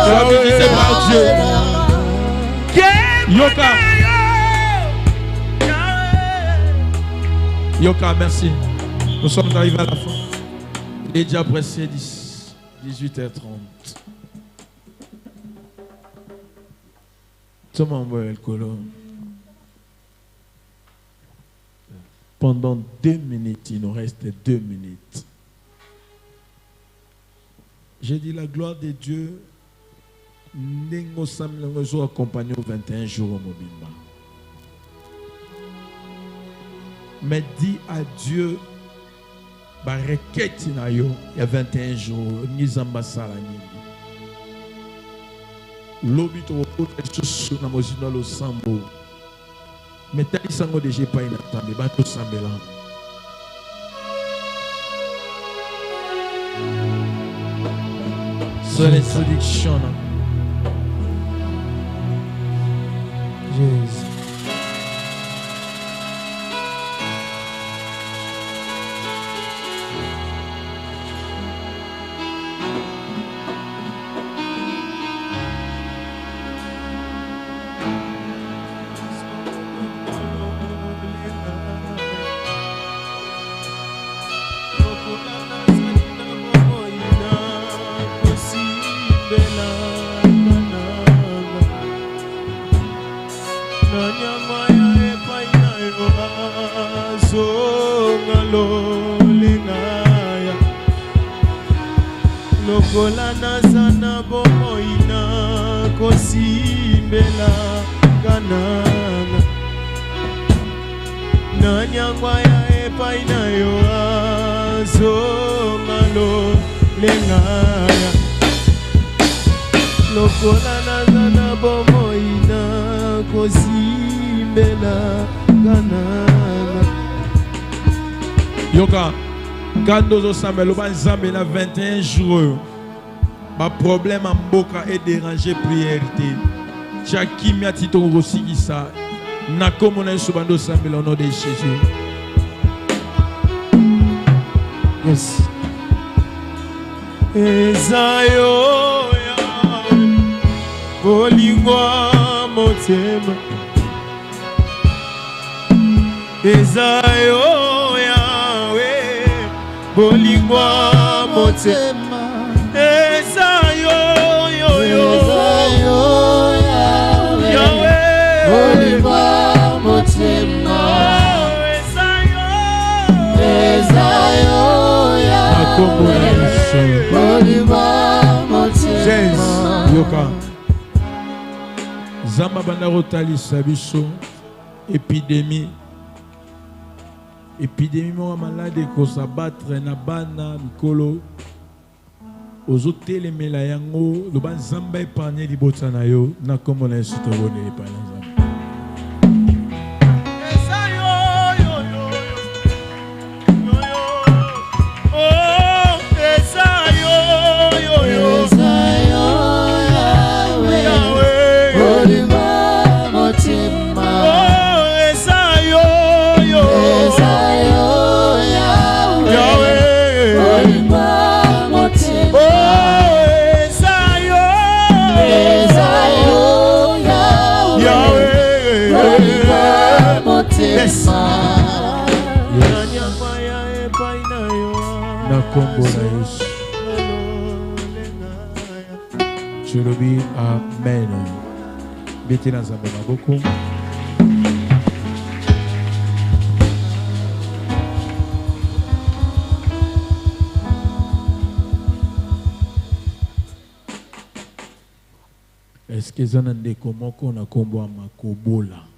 Speaker 4: Tu vas visiter par Dieu. Yoka, merci. Nous sommes arrivés à la fin. Il est déjà pressé 18h30. Tout le monde va le colo. Pendant 2 minutes, il nous reste 2 minutes. J'ai dit la gloire de Dieu, nous sommes accompagnés aux 21 jours au Mobimba. Mais dis à Dieu, il y a 21 jours, nous sommes l'obito au sur la mosina le sambo. Mais t'as dit sango déjà pas inattendu, bah tout sambela. C'est l'introduction.
Speaker 2: Jésus.
Speaker 5: Lokolana sana bomoina kosimbela kananga nanyangwa ya epaina yo azongalo lengaya lokolana sana bomoina kosimbela kananga
Speaker 4: Yoka quand nous sommes le 21 jours, ma problème en boca est déranger priorité. Chaki mi atito aussi ça. Na comme on est souvent au au nom de Jésus.
Speaker 2: Yes.
Speaker 5: Ezayo ya bolingwa motema. Ezayo ya bolingwa motema. Ezayo yo yo.
Speaker 3: Ezayo Yahweh. Bolingwa motema. Ezayo Yahweh. Bolingwa motema.
Speaker 4: Yoka. Zamba bandarotali sabiso épidémie. Épidémie moi malade ko s'abattre na bana mikolo ozote le melayango lo ban zamba épargner libota na yo na comme on a insulté bonne épargner Je le dis Amen. Mettez dans un moment beaucoup. Est-ce que vous avez des comment qu'on a combo à Makobola?